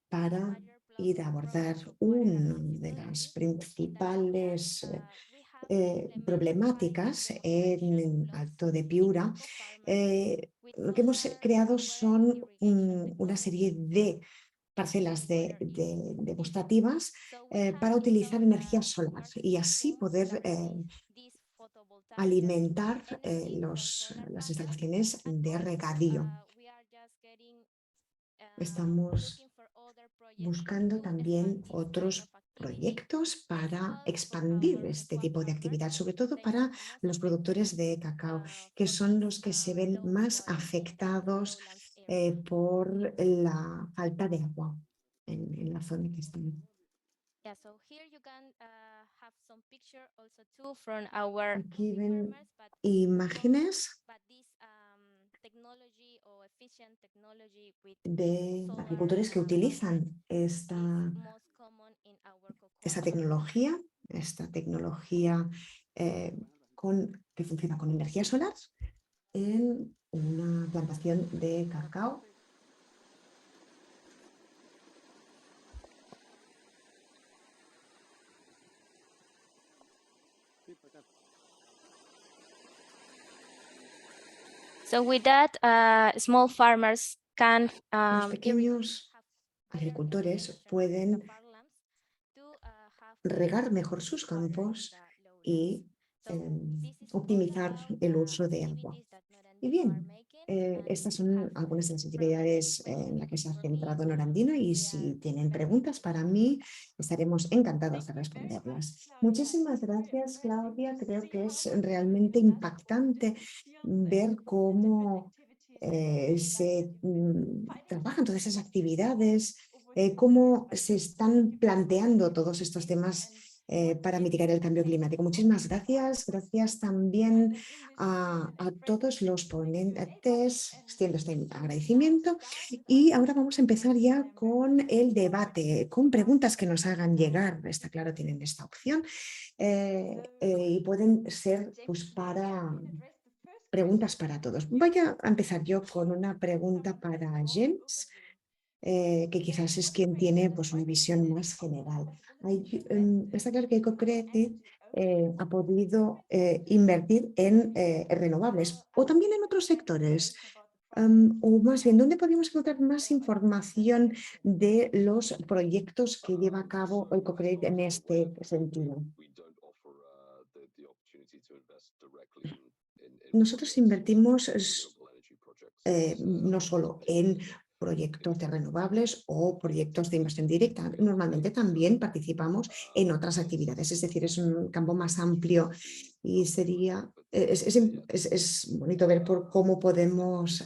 para ir a abordar una de las principales problemáticas en el Alto de Piura, lo que hemos creado son una serie de parcelas demostrativas para utilizar energía solar y así poder alimentar las instalaciones de regadío. Estamos buscando también otros proyectos para expandir este tipo de actividad, sobre todo para los productores de cacao, que son los que se ven más afectados por la falta de agua en la zona que están. Aquí ven imágenes de agricultores que utilizan esta tecnología que funciona con energía solar en una plantación de cacao. So with that, small farmers can Los pequeños agricultores pueden regar mejor sus campos y optimizar el uso de agua. Y bien, estas son algunas de las actividades en las que se ha centrado Norandino y si tienen preguntas para mí, estaremos encantados de responderlas. Muchísimas gracias, Claudia. Creo que es realmente impactante ver cómo se trabajan todas esas actividades, cómo se están planteando todos estos temas para mitigar el cambio climático. Muchísimas gracias. Gracias también a todos los ponentes. Extiendo este agradecimiento. Y ahora vamos a empezar ya con el debate, con preguntas que nos hagan llegar. Está claro, tienen esta opción y pueden ser pues, para preguntas para todos. Voy a empezar yo con una pregunta para James. Que quizás es quien tiene pues, una visión más general. Está claro que EcoCredit ha podido invertir en renovables o también en otros sectores. O más bien, ¿dónde podríamos encontrar más información de los proyectos que lleva a cabo EcoCredit en este sentido? Nosotros invertimos no solo en proyectos de renovables o proyectos de inversión directa. Normalmente también participamos en otras actividades, es decir, es un campo más amplio y sería, es bonito ver por cómo podemos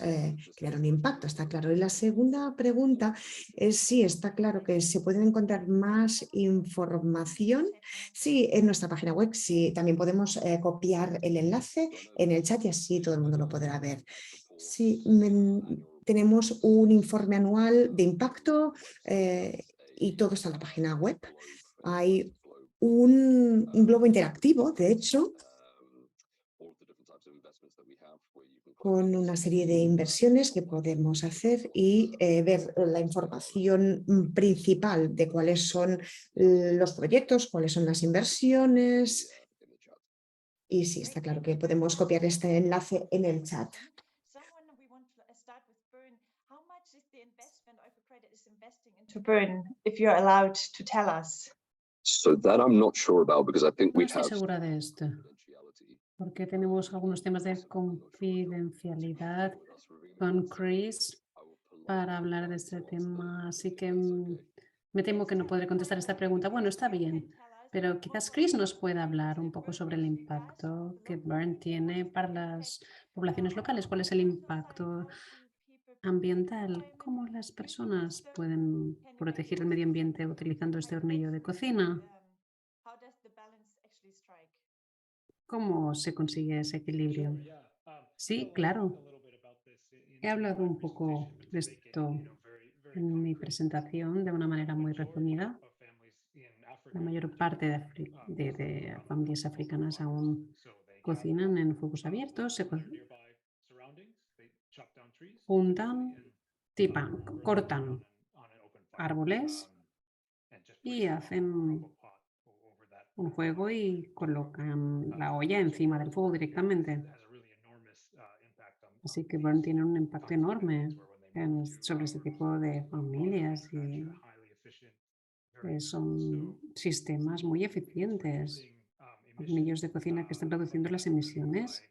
crear un impacto, está claro. Y la segunda pregunta es si está claro que se puede encontrar más información. Sí, en nuestra página web, sí, también podemos copiar el enlace en el chat y así todo el mundo lo podrá ver. Sí, tenemos un informe anual de impacto y todo está en la página web. Hay un globo interactivo, de hecho, con una serie de inversiones que podemos hacer y ver la información principal de cuáles son los proyectos, cuáles son las inversiones. Y sí, está claro que podemos copiar este enlace en el chat. To Bern, if you're allowed to tell us. So that I'm not sure about because I think No we estoy have segura de esto, porque tenemos algunos temas de confidencialidad con Chris para hablar de este tema, así que me temo que no podré contestar esta pregunta. Bueno, está bien, pero quizás Chris nos pueda hablar un poco sobre el impacto que Bern tiene para las poblaciones locales. ¿Cuál es el impacto ambiental? ¿Cómo las personas pueden proteger el medio ambiente utilizando este hornillo de cocina? ¿Cómo se consigue ese equilibrio? Sí, claro. He hablado un poco de esto en mi presentación de una manera muy resumida. La mayor parte de familias africanas aún cocinan en fuegos abiertos, se juntan, cortan árboles y hacen un fuego y colocan la olla encima del fuego directamente. Así que Bern tiene un impacto enorme sobre este tipo de familias y son sistemas muy eficientes, hornillos de cocina que están reduciendo las emisiones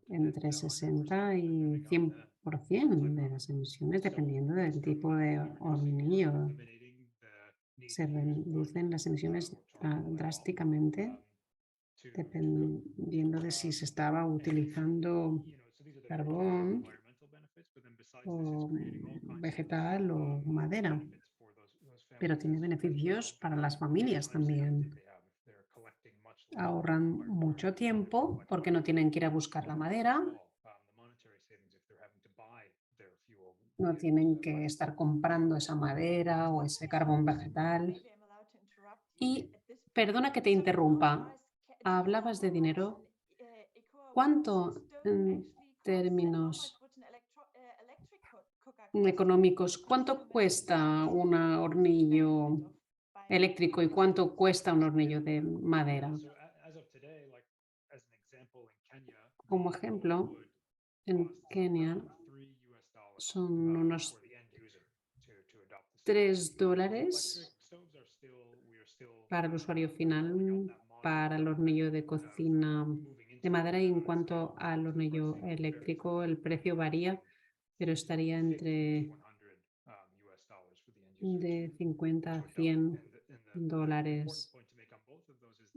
entre 60 y 100% de las emisiones, dependiendo del tipo de hornillo. Se reducen las emisiones drásticamente dependiendo de si se estaba utilizando carbón o vegetal o madera, pero tiene beneficios para las familias también. Ahorran mucho tiempo porque no tienen que ir a buscar la madera, no tienen que estar comprando esa madera o ese carbón vegetal. Y perdona que te interrumpa, hablabas de dinero. ¿Cuánto en términos económicos, cuánto cuesta un hornillo eléctrico y cuánto cuesta un hornillo de madera? Como ejemplo, en Kenia son unos $3 para el usuario final, para el hornillo de cocina de madera, y en cuanto al hornillo eléctrico, el precio varía, pero estaría entre de 50 a $100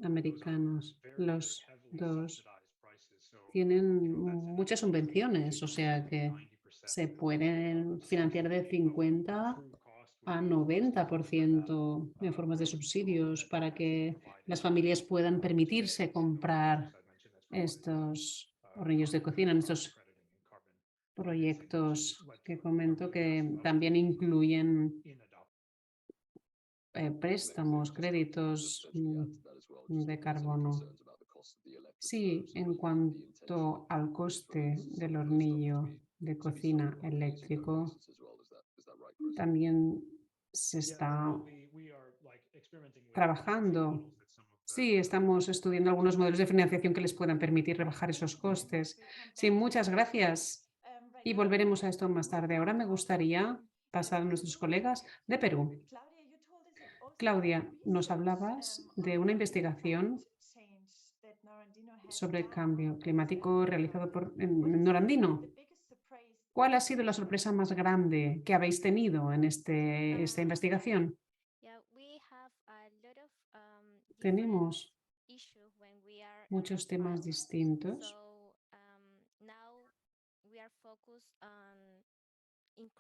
americanos. Los dos tienen muchas subvenciones, o sea que se pueden financiar de 50 a 90% en formas de subsidios para que las familias puedan permitirse comprar estos hornillos de cocina, estos proyectos que comento, que también incluyen préstamos, créditos de carbono. Sí, en cuanto al coste del hornillo de cocina eléctrico, también se está trabajando. Sí, estamos estudiando algunos modelos de financiación que les puedan permitir rebajar esos costes. Sí, muchas gracias. Y volveremos a esto más tarde. Ahora me gustaría pasar a nuestros colegas de Perú. Claudia, nos hablabas de una investigación sobre cambio climático realizado en Norandino. ¿Cuál ha sido la sorpresa más grande que habéis tenido en esta investigación? Tenemos muchos temas distintos.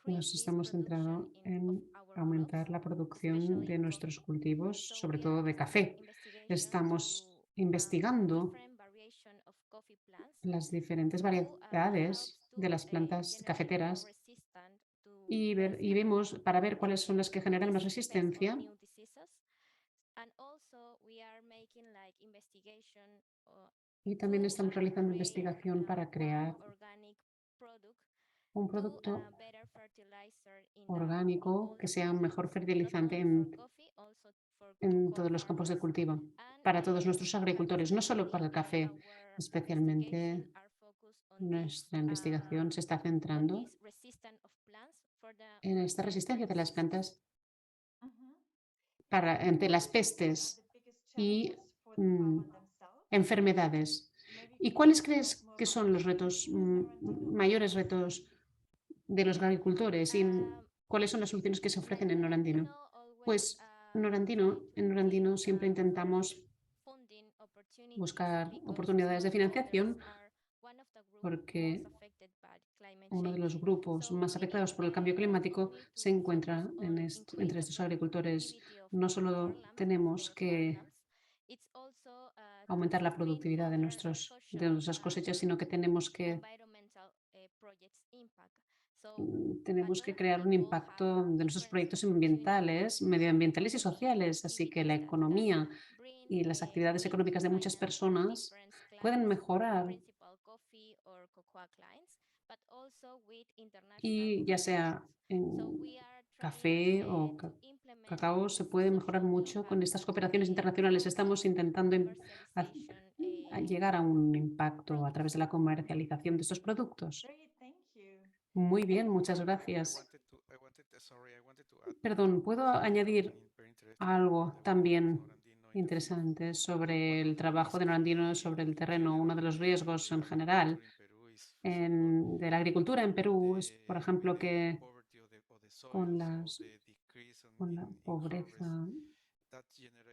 Nos estamos centrando en aumentar la producción de nuestros cultivos, sobre todo de café. Estamos investigando las diferentes variedades de las plantas cafeteras y vemos para ver cuáles son las que generan más resistencia. Y también estamos realizando investigación para crear un producto orgánico que sea un mejor fertilizante en todos los campos de cultivo, para todos nuestros agricultores, no solo para el café. Especialmente nuestra investigación se está centrando en esta resistencia de las plantas ante las pestes y enfermedades. ¿Y cuáles crees que son los mayores retos de los agricultores y cuáles son las soluciones que se ofrecen en Norandino? Pues en Norandino siempre intentamos buscar oportunidades de financiación porque uno de los grupos más afectados por el cambio climático se encuentra entre estos agricultores. No solo tenemos que aumentar la productividad de nuestras cosechas, sino que tenemos que crear un impacto de nuestros proyectos medioambientales y sociales. Así que la economía y las actividades económicas de muchas personas pueden mejorar, y ya sea en café o cacao se puede mejorar mucho con estas cooperaciones internacionales. Estamos intentando llegar a un impacto a través de la comercialización de estos productos. Muy bien, muchas gracias. Perdón, ¿puedo añadir algo también interesante sobre el trabajo de Norandino sobre el terreno? Uno de los riesgos en general de la agricultura en Perú es, por ejemplo, que con la pobreza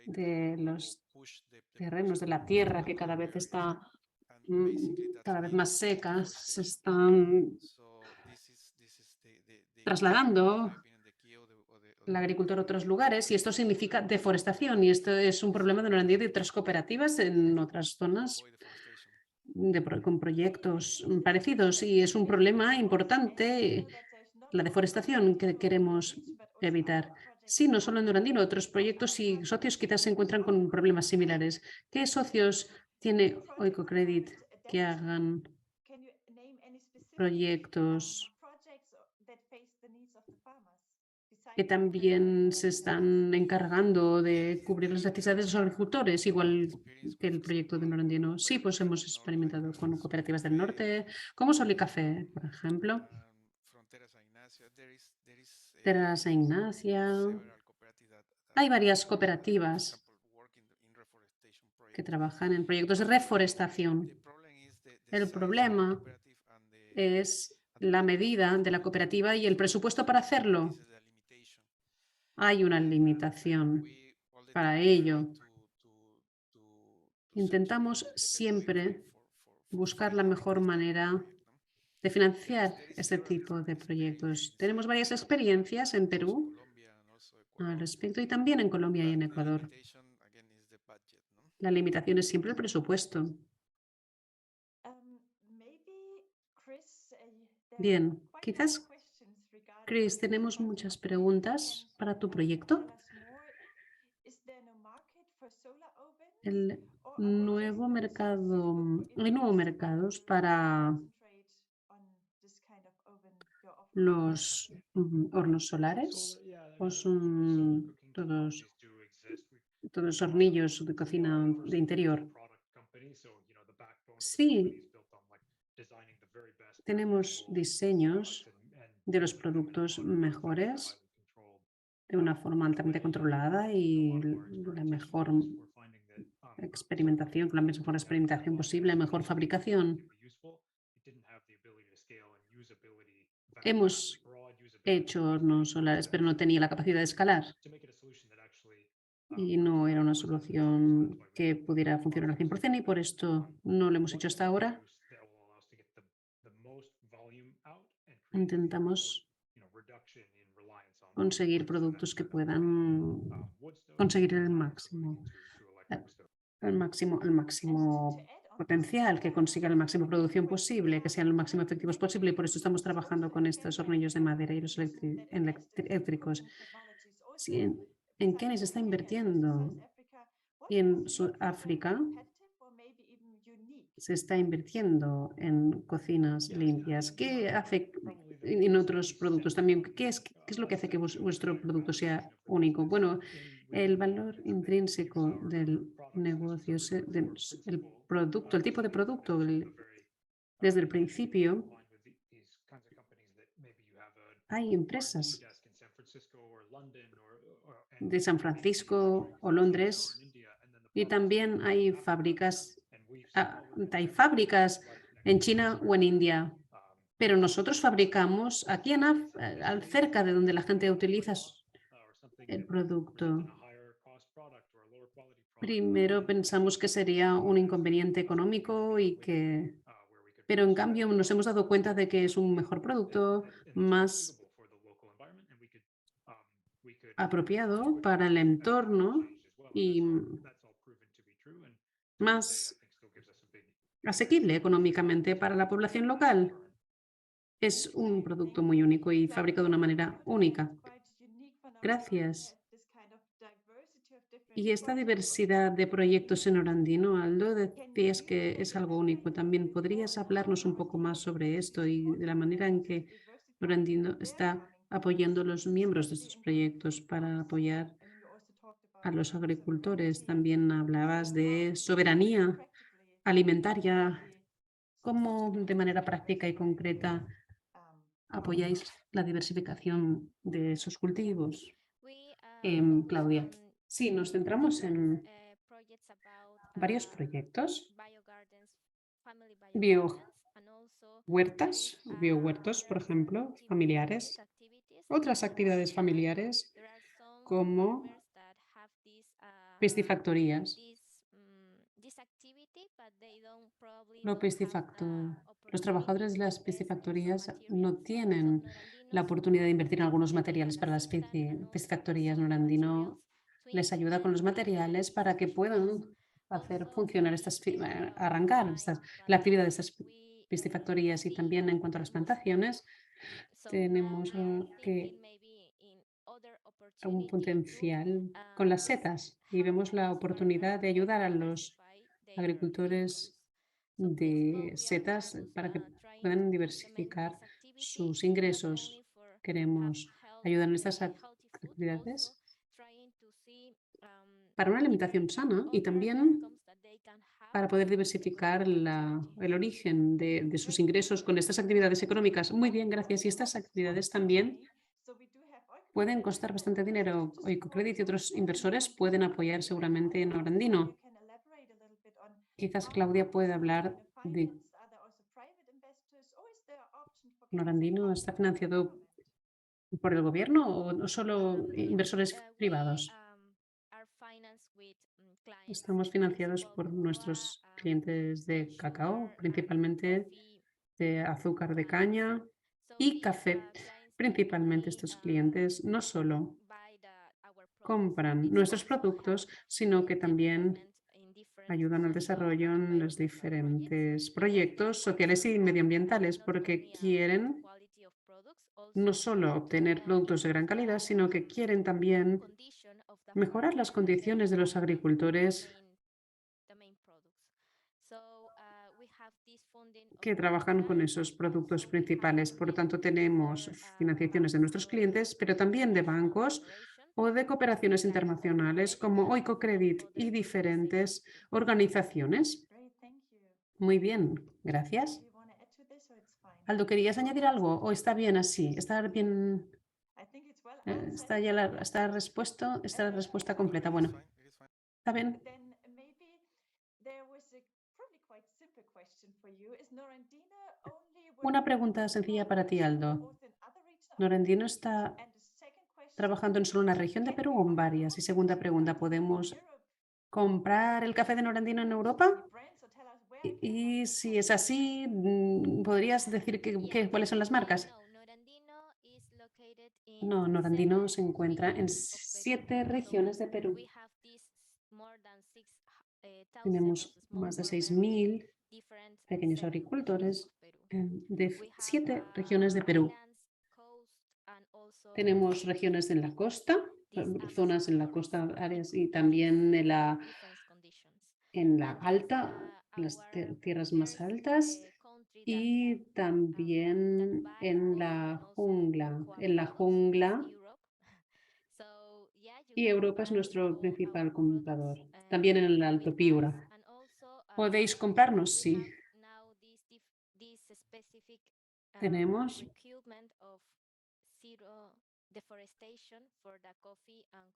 de los terrenos, de la tierra, que cada vez está cada vez más secas, se están trasladando la agricultura a otros lugares, y esto significa deforestación, y esto es un problema de Norandino y de otras cooperativas en otras zonas con proyectos parecidos, y es un problema importante la deforestación que queremos evitar. Sí, no solo en Norandino, otros proyectos y socios quizás se encuentran con problemas similares. ¿Qué socios tiene Oikocredit que hagan proyectos que también se están encargando de cubrir las necesidades de los agricultores, igual que el proyecto de Norandino? Sí, pues hemos experimentado con cooperativas del norte, como Sol y Café, por ejemplo. Terasa Ignacia. Hay varias cooperativas que trabajan en proyectos de reforestación. El problema es la medida de la cooperativa y el presupuesto para hacerlo. Hay una limitación para ello. Intentamos siempre buscar la mejor manera de financiar este tipo de proyectos. Tenemos varias experiencias en Perú al respecto y también en Colombia y en Ecuador. La limitación es siempre el presupuesto. Bien, quizás, Chris, tenemos muchas preguntas para tu proyecto. El nuevo mercado, hay nuevos mercados para los hornos solares o son todos hornillos de cocina de interior. Sí, tenemos diseños de los productos mejores de una forma altamente controlada y la mejor experimentación, con la mejor experimentación posible, mejor fabricación. Hemos hecho hornos solares, pero no tenía la capacidad de escalar. Y no era una solución que pudiera funcionar al 100% y por esto no lo hemos hecho hasta ahora. Intentamos conseguir productos que puedan conseguir el máximo potencial, que consigan la máxima producción posible, que sean lo máximo efectivos posible y por eso estamos trabajando con estos hornillos de madera y los eléctricos. Sí, en Kenia se está invirtiendo y en Sudáfrica se está invirtiendo en cocinas limpias. ¿Qué hace en otros productos también? ¿Qué es lo que hace que vuestro producto sea único? Bueno, el valor intrínseco del negocio, el producto, el tipo de producto, desde el principio hay empresas de San Francisco o Londres y también hay fábricas en China o en India. Pero nosotros fabricamos aquí cerca de donde la gente utiliza el producto. Primero pensamos que sería un inconveniente económico pero en cambio nos hemos dado cuenta de que es un mejor producto, más apropiado para el entorno y más asequible económicamente para la población local. Es un producto muy único y fabricado de una manera única. Gracias. Y esta diversidad de proyectos en Orandino, Aldo, decías que es algo único. También podrías hablarnos un poco más sobre esto y de la manera en que Orandino está apoyando a los miembros de estos proyectos para apoyar a los agricultores. También hablabas de soberanía alimentaria. ¿Cómo de manera práctica y concreta apoyáis la diversificación de esos cultivos? Claudia. Sí, nos centramos en varios proyectos, biohuertos, por ejemplo, familiares, otras actividades familiares como piscifactorías. Los trabajadores de las piscifactorías no tienen la oportunidad de invertir en algunos materiales para las piscifactorías. Orandino les ayuda con los materiales para que puedan hacer funcionar la actividad de estas piscifactorías. Y también en cuanto a las plantaciones, tenemos un potencial con las setas y vemos la oportunidad de ayudar a los agricultores de setas para que puedan diversificar sus ingresos. Queremos ayudar en estas actividades para una alimentación sana y también para poder diversificar el origen de sus ingresos con estas actividades económicas. Muy bien, gracias. Y estas actividades también pueden costar bastante dinero. Oikocredit y otros inversores pueden apoyar seguramente en Norandino. Quizás Claudia pueda hablar de Norandino. ¿Está financiado por el gobierno o no solo inversores privados? Estamos financiados por nuestros clientes de cacao, principalmente de azúcar de caña y café. Principalmente estos clientes no solo compran nuestros productos, sino que también ayudan al desarrollo en los diferentes proyectos sociales y medioambientales, porque quieren no solo obtener productos de gran calidad, sino que quieren también mejorar las condiciones de los agricultores que trabajan con esos productos principales. Por lo tanto, tenemos financiaciones de nuestros clientes, pero también de bancos o de cooperaciones internacionales como Oikocredit y diferentes organizaciones. Muy bien, gracias. Aldo, ¿querías añadir algo o está bien así? ¿Está bien? ¿Está ya está la respuesta completa? Bueno, está bien. Una pregunta sencilla para ti, Aldo. ¿Norandino está trabajando en solo una región de Perú o en varias? Y segunda pregunta, ¿podemos comprar el café de Norandino en Europa? Y si es así, ¿podrías decir cuáles son las marcas? No, Norandino se encuentra en 7 regiones de Perú. Tenemos más de 6.000 pequeños agricultores de 7 regiones de Perú. Tenemos regiones en la costa, zonas en la costa, áreas y también en la alta, las tierras más altas y también en la jungla. Y Europa es nuestro principal comprador. También en el Alto Piura. ¿Podéis comprarnos? Sí. Tenemos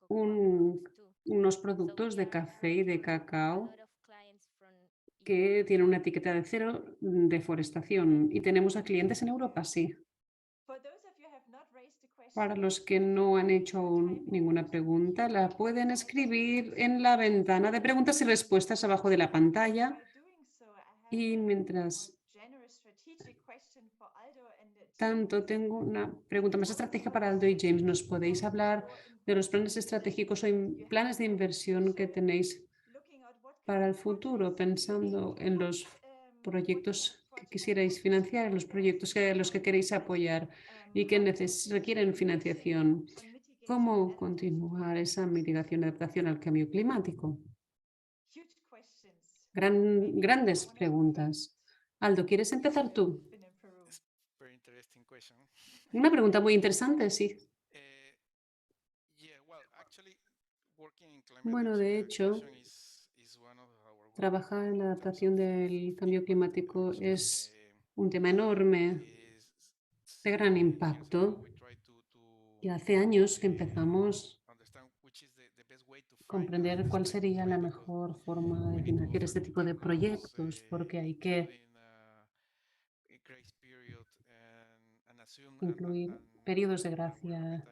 unos productos de café y de cacao que tienen una etiqueta de 0 deforestación. ¿Y tenemos a clientes en Europa? Sí. Para los que no han hecho ninguna pregunta, la pueden escribir en la ventana de preguntas y respuestas abajo de la pantalla. Y mientras tanto, tengo una pregunta más estratégica para Aldo y James. ¿Nos podéis hablar de los planes estratégicos o planes de inversión que tenéis para el futuro, pensando en los proyectos que quisierais financiar, en los proyectos a los que queréis apoyar y que requieren financiación? ¿Cómo continuar esa mitigación y adaptación al cambio climático? Grandes preguntas. Aldo, ¿quieres empezar tú? Una pregunta muy interesante, sí. Bueno, de hecho, trabajar en la adaptación del cambio climático es un tema enorme, de gran impacto. Y hace años que empezamos a comprender cuál sería la mejor forma de financiar este tipo de proyectos, porque hay que incluir periodos de gracia.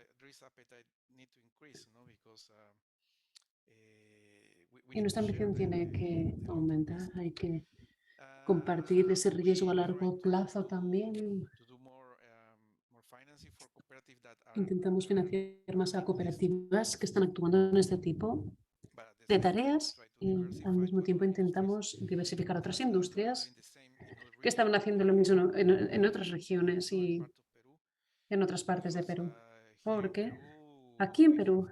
Y nuestra ambición tiene que aumentar, hay que compartir ese riesgo a largo plazo también. Intentamos financiar más a cooperativas que están actuando en este tipo de tareas y al mismo tiempo intentamos diversificar otras industrias que estaban haciendo lo mismo en otras regiones y en otras partes de Perú. Porque aquí en Perú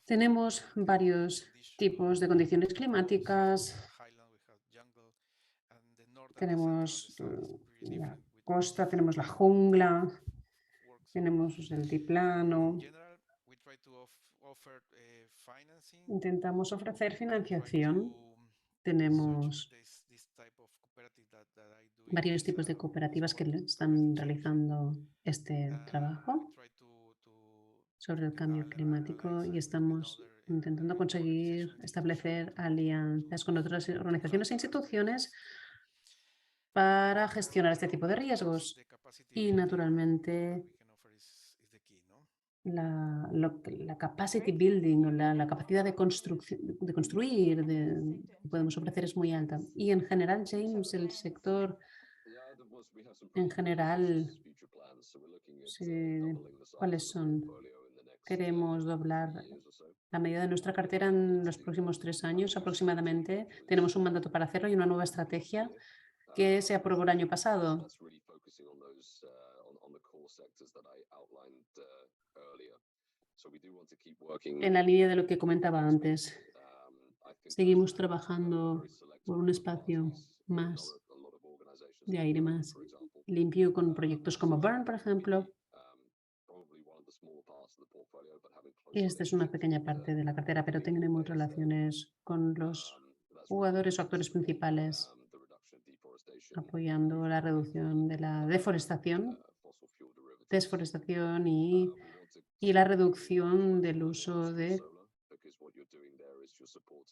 tenemos varios tipos de condiciones climáticas. Tenemos la costa, tenemos la jungla, tenemos el altiplano. Intentamos ofrecer financiación. Tenemos varios tipos de cooperativas que están realizando este trabajo. sobre el cambio climático y estamos intentando conseguir establecer alianzas con otras organizaciones e instituciones para gestionar este tipo de riesgos. Y naturalmente la capacity building o la capacidad de construir que podemos ofrecer es muy alta. Y en general, James, el sector en general, ¿cuáles son? Queremos doblar la medida de nuestra cartera en los próximos 3 años aproximadamente. Tenemos un mandato para hacerlo y una nueva estrategia que se aprobó el año pasado. En la línea de lo que comentaba antes, seguimos trabajando por un espacio más de aire más limpio con proyectos como Burn, por ejemplo. Esta es una pequeña parte de la cartera, pero tenemos relaciones con los jugadores o actores principales apoyando la reducción de la desforestación y la reducción del uso de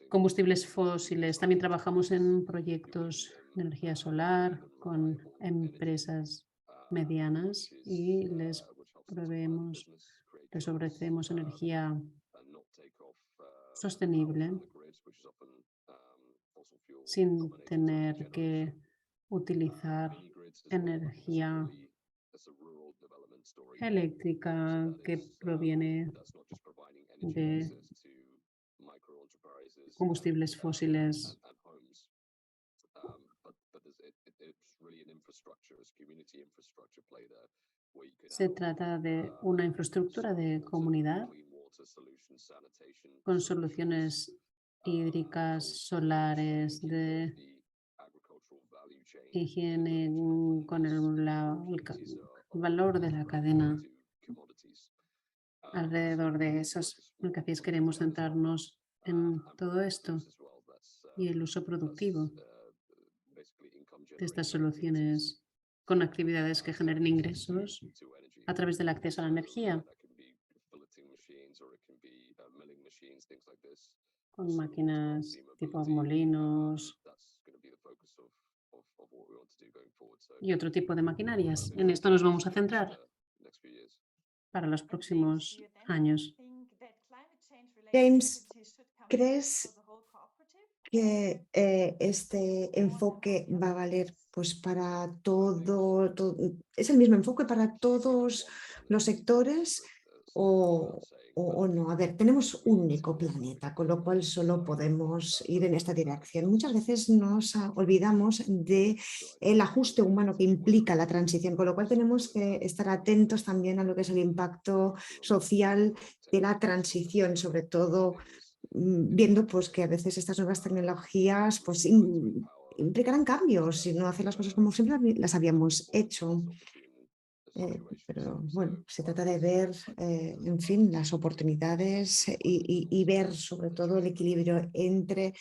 combustibles fósiles. También trabajamos en proyectos de energía solar con empresas medianas y les ofrecemos energía sostenible sin tener que utilizar energía eléctrica que proviene de combustibles fósiles. Se trata de una infraestructura de comunidad con soluciones hídricas, solares, de higiene, con el valor de la cadena alrededor de esos mercancías. Queremos centrarnos en todo esto y el uso productivo de estas soluciones con actividades que generen ingresos a través del acceso a la energía, con máquinas tipo molinos y otro tipo de maquinarias. En esto nos vamos a centrar para los próximos años. James, ¿crees que este enfoque va a valer pues para todo? ¿Es el mismo enfoque para todos los sectores o no? A ver, tenemos un único planeta, con lo cual solo podemos ir en esta dirección. Muchas veces nos olvidamos del ajuste humano que implica la transición, con lo cual tenemos que estar atentos también a lo que es el impacto social de la transición, sobre todo viendo pues, que a veces estas nuevas tecnologías pues, implicarán cambios si no hacer las cosas como siempre las habíamos hecho. Pero bueno, se trata de ver, en fin, las oportunidades y ver sobre todo el equilibrio entre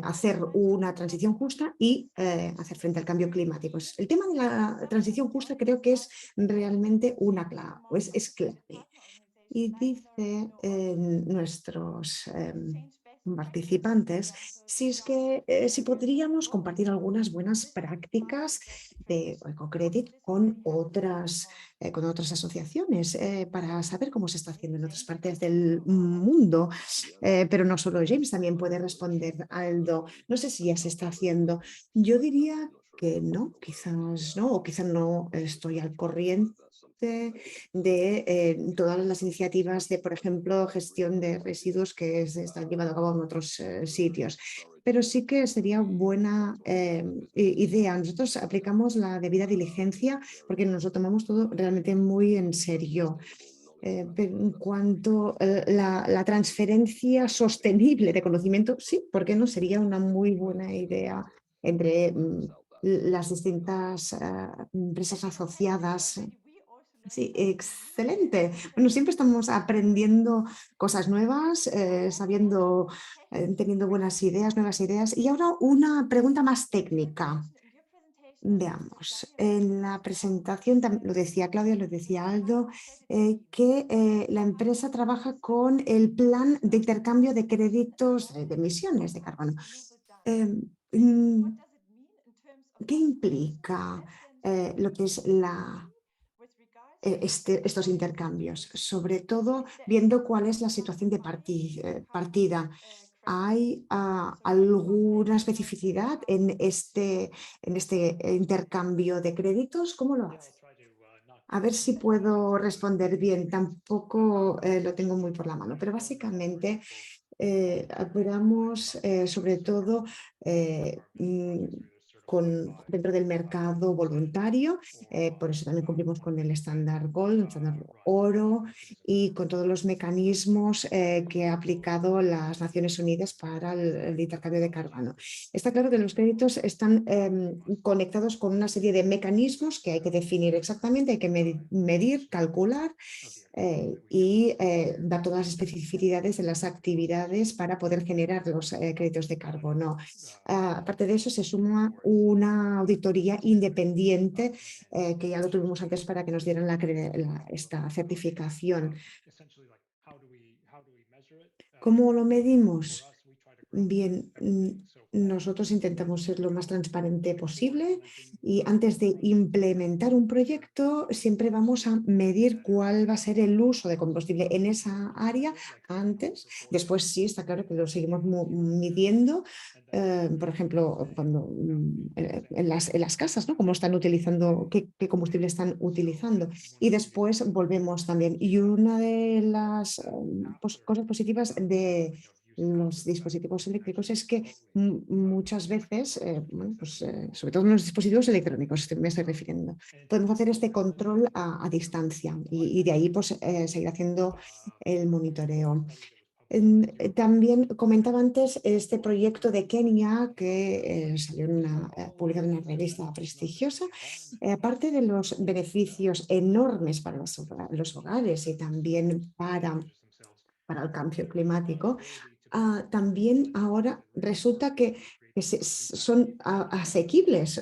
hacer una transición justa y hacer frente al cambio climático. El tema de la transición justa creo que es realmente una clave, es clave. Y dice nuestros participantes si podríamos compartir algunas buenas prácticas de EcoCredit con otras asociaciones para saber cómo se está haciendo en otras partes del mundo. Pero no solo James, también puede responder Aldo. No sé si ya se está haciendo. Yo diría que no, quizás no, o quizás no estoy al corriente de todas las iniciativas de, por ejemplo, gestión de residuos que se están llevando a cabo en otros sitios. Pero sí que sería buena idea. Nosotros aplicamos la debida diligencia porque nos lo tomamos todo realmente muy en serio. Pero en cuanto a la transferencia sostenible de conocimiento, sí, ¿por qué no? Sería una muy buena idea entre las distintas empresas asociadas. Sí, excelente. Bueno, siempre estamos aprendiendo cosas nuevas, teniendo buenas ideas, nuevas ideas. Y ahora una pregunta más técnica. Veamos, en la presentación lo decía Claudia, lo decía Aldo, que la empresa trabaja con el plan de intercambio de créditos de emisiones de carbono. ¿Qué implica lo que es estos intercambios? Sobre todo viendo cuál es la situación de partida. ¿Hay alguna especificidad en este intercambio de créditos? ¿Cómo lo hace? A ver si puedo responder bien. Tampoco lo tengo muy por la mano, pero básicamente operamos sobre todo dentro del mercado voluntario, por eso también cumplimos con el estándar Gold, el estándar Oro y con todos los mecanismos que ha aplicado las Naciones Unidas para el intercambio de carbono. Está claro que los créditos están conectados con una serie de mecanismos que hay que definir exactamente, hay que medir, calcular y dar todas las especificidades de las actividades para poder generar los créditos de carbono. Aparte de eso, se suma una auditoría independiente que ya lo tuvimos antes para que nos dieran esta certificación. ¿Cómo lo medimos? Bien, nosotros intentamos ser lo más transparente posible y antes de implementar un proyecto siempre vamos a medir cuál va a ser el uso de combustible en esa área antes. Después sí, está claro que lo seguimos midiendo, por ejemplo, cuando en las casas, ¿no? Cómo están utilizando, qué combustible están utilizando. Y después volvemos también. Y una de las cosas positivas de los dispositivos eléctricos es que muchas veces, sobre todo en los dispositivos electrónicos, me estoy refiriendo, podemos hacer este control a distancia y de ahí pues, seguir haciendo el monitoreo. También comentaba antes este proyecto de Kenia que salió publicado en una revista prestigiosa. Aparte de los beneficios enormes para los hogares y también para el cambio climático, también ahora resulta que son asequibles,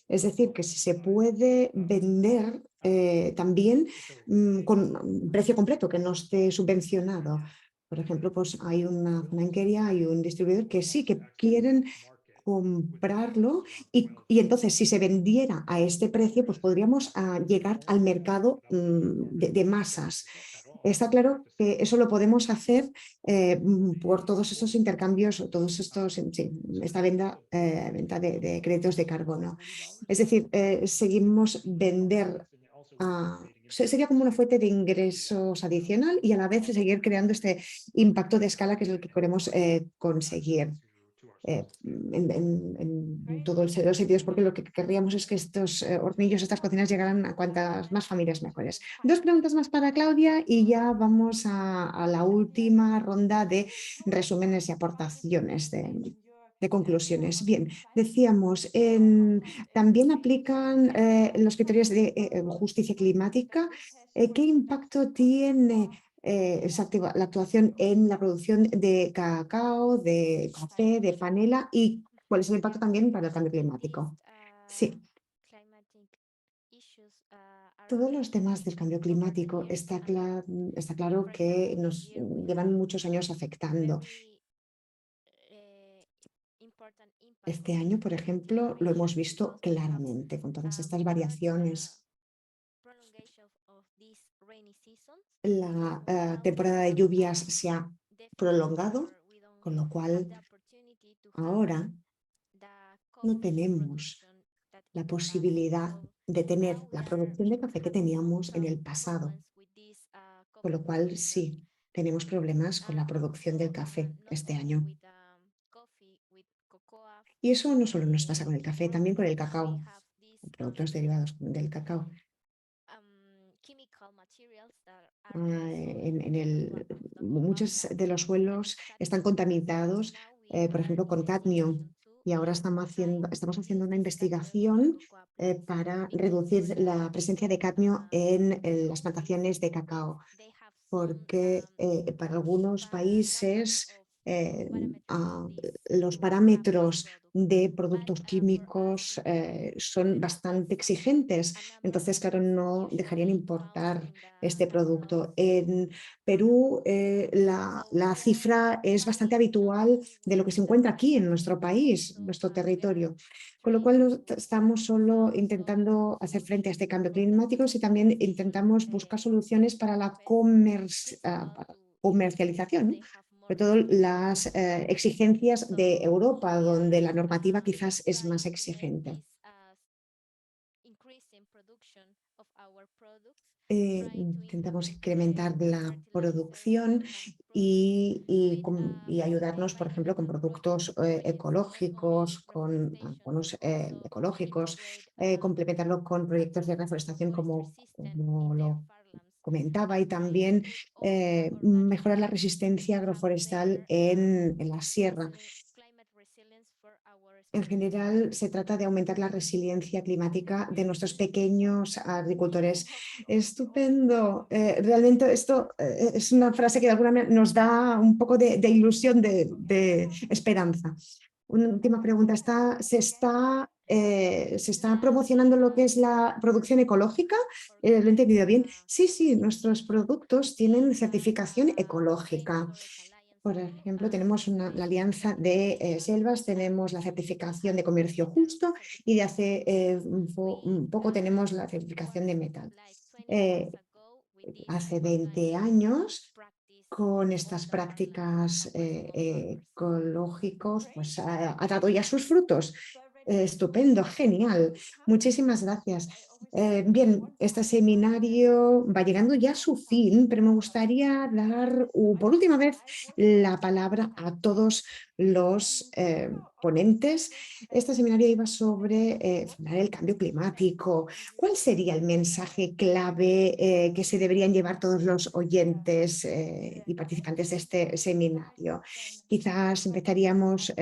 es decir, que se puede vender también con un precio completo, que no esté subvencionado. Por ejemplo, pues hay una zona en Kenia, hay un distribuidor que sí, que quieren comprarlo y entonces si se vendiera a este precio, pues podríamos llegar al mercado de masas. Está claro que eso lo podemos hacer por todos estos intercambios, todos estos, sí, esta venta de créditos de carbono. Es decir, seguimos vender, sería como una fuente de ingresos adicional y a la vez seguir creando este impacto de escala que es el que queremos conseguir. En todos los sentidos, porque lo que querríamos es que estos hornillos, estas cocinas llegaran a cuantas más familias mejores. Dos preguntas más para Claudia y ya vamos a la última ronda de resúmenes y aportaciones de conclusiones. Bien, decíamos, también aplican los criterios de justicia climática. ¿Qué impacto tiene la actuación en la producción de cacao, de café, de panela y cuál es el impacto también para el cambio climático? Sí, todos los temas del cambio climático está claro que nos llevan muchos años afectando. Este año, por ejemplo, lo hemos visto claramente con todas estas variaciones. La temporada de lluvias se ha prolongado, con lo cual ahora no tenemos la posibilidad de tener la producción de café que teníamos en el pasado, con lo cual sí, tenemos problemas con la producción del café este año. Y eso no solo nos pasa con el café, también con el cacao, productos derivados del cacao. Muchos de los suelos están contaminados, por ejemplo, con cadmio. Y ahora estamos haciendo una investigación para reducir la presencia de cadmio en las plantaciones de cacao, porque para algunos países los parámetros de productos químicos son bastante exigentes. Entonces, claro, no dejarían importar este producto. En Perú, la cifra es bastante habitual de lo que se encuentra aquí en nuestro país, nuestro territorio. Con lo cual, no estamos solo intentando hacer frente a este cambio climático, y también intentamos buscar soluciones para la comercialización, ¿no? Sobre todo las exigencias de Europa, donde la normativa quizás es más exigente. Intentamos incrementar la producción y ayudarnos, por ejemplo, con productos ecológicos, con bonos ecológicos, complementarlo con proyectos de reforestación como lo comentaba, y también mejorar la resistencia agroforestal en la sierra. En general, se trata de aumentar la resiliencia climática de nuestros pequeños agricultores. Estupendo. Realmente esto es una frase que de alguna manera nos da un poco de ilusión, de esperanza. Una última pregunta. ¿Se está promocionando lo que es la producción ecológica? ¿Lo he entendido bien? Sí, nuestros productos tienen certificación ecológica. Por ejemplo, tenemos la alianza de selvas, tenemos la certificación de comercio justo, y de hace un poco tenemos la certificación de metal. Hace 20 años, con estas prácticas ecológicas, pues ha dado ya sus frutos. Estupendo, genial. Muchísimas gracias. Bien, este seminario va llegando ya a su fin, pero me gustaría dar por última vez la palabra a todos los ponentes. Este seminario iba sobre frenar el cambio climático. ¿Cuál sería el mensaje clave que se deberían llevar todos los oyentes y participantes de este seminario? Quizás empezaríamos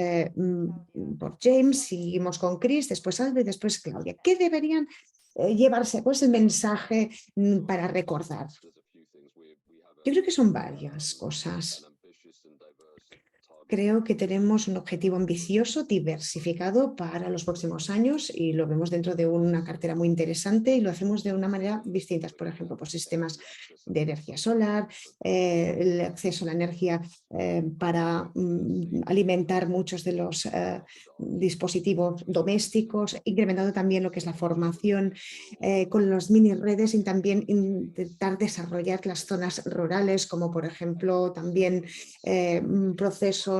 por James, seguimos con Chris, después Aldo y después Claudia. ¿Qué deberían llevarse? ¿Cuál es el mensaje para recordar? Yo creo que son varias cosas. Creo que tenemos un objetivo ambicioso, diversificado para los próximos años, y lo vemos dentro de una cartera muy interesante, y lo hacemos de una manera distinta. Por ejemplo, por sistemas de energía solar, el acceso a la energía para alimentar muchos de los dispositivos domésticos, incrementando también lo que es la formación con las mini redes, y también intentar desarrollar las zonas rurales, como por ejemplo también procesos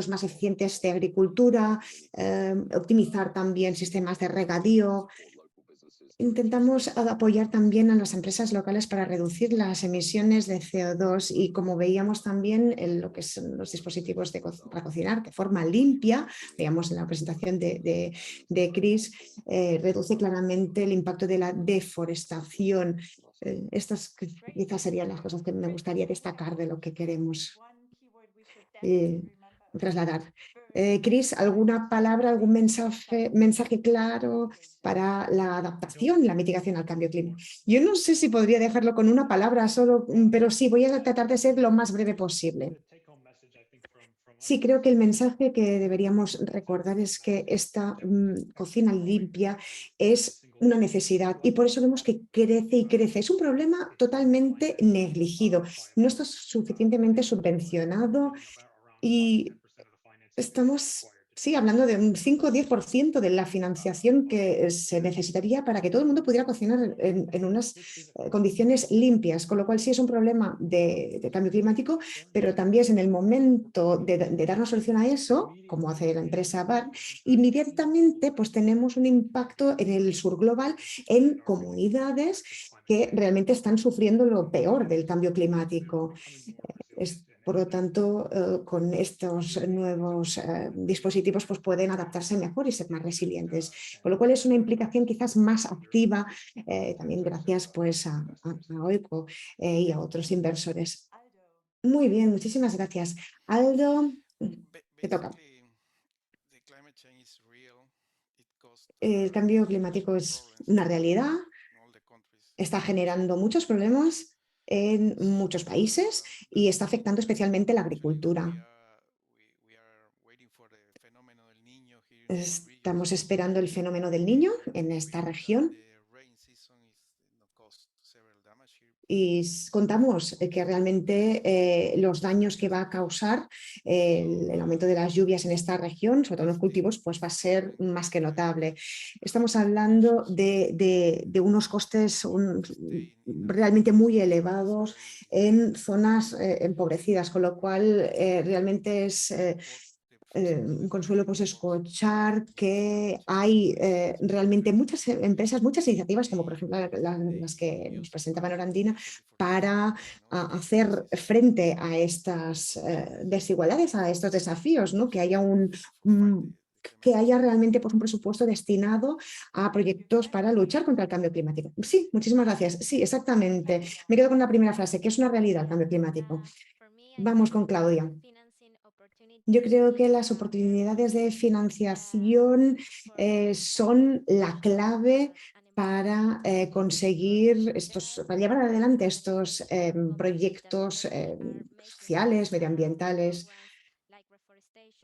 más eficientes de agricultura, optimizar también sistemas de regadío. Intentamos apoyar también a las empresas locales para reducir las emisiones de CO2, y como veíamos también en lo que son los dispositivos para cocinar de forma limpia, veíamos en la presentación de Chris, reduce claramente el impacto de la deforestación. Estas quizás serían las cosas que me gustaría destacar de lo que queremos trasladar. Chris, ¿alguna palabra, algún mensaje claro para la adaptación, la mitigación al cambio climático? Yo no sé si podría dejarlo con una palabra solo, pero sí, voy a tratar de ser lo más breve posible. Sí, creo que el mensaje que deberíamos recordar es que esta cocina limpia es una necesidad, y por eso vemos que crece y crece. Es un problema totalmente negligido, no está suficientemente subvencionado, y estamos hablando de un 5 o 10% de la financiación que se necesitaría para que todo el mundo pudiera cocinar en unas condiciones limpias, con lo cual sí es un problema de cambio climático, pero también es en el momento de dar una solución a eso, como hace la empresa BAR, inmediatamente pues tenemos un impacto en el sur global, en comunidades que realmente están sufriendo lo peor del cambio climático. Por lo tanto, con estos nuevos dispositivos pues pueden adaptarse mejor y ser más resilientes, con lo cual es una implicación quizás más activa, también gracias pues a OICO y a otros inversores. Muy bien, muchísimas gracias. Aldo, te toca. El cambio climático es una realidad, está generando muchos problemas en muchos países y está afectando especialmente la agricultura. Estamos esperando el fenómeno del Niño en esta región y contamos que realmente los daños que va a causar el aumento de las lluvias en esta región, sobre todo en los cultivos, pues va a ser más que notable. Estamos hablando de unos costes realmente muy elevados en zonas empobrecidas, con lo cual realmente es un consuelo pues escuchar que hay realmente muchas empresas, muchas iniciativas, como por ejemplo las que nos presentaba Norandina, para hacer frente a estas desigualdades, a estos desafíos, ¿no? Que haya que haya realmente pues, un presupuesto destinado a proyectos para luchar contra el cambio climático. Sí, muchísimas gracias. Sí, exactamente. Me quedo con la primera frase, que es una realidad el cambio climático. Vamos con Claudia. Yo creo que las oportunidades de financiación son la clave para conseguir para llevar adelante estos proyectos sociales, medioambientales.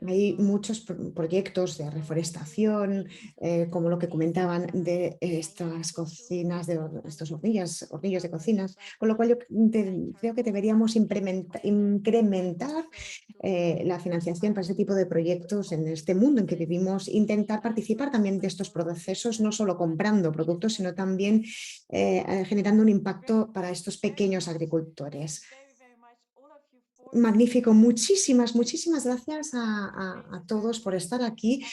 Hay muchos proyectos de reforestación, como lo que comentaban de estas cocinas, de estos hornillos de cocinas, con lo cual yo creo que deberíamos incrementar la financiación para este tipo de proyectos en este mundo en que vivimos, intentar participar también de estos procesos, no solo comprando productos, sino también generando un impacto para estos pequeños agricultores. Magnífico, muchísimas gracias a todos por estar aquí.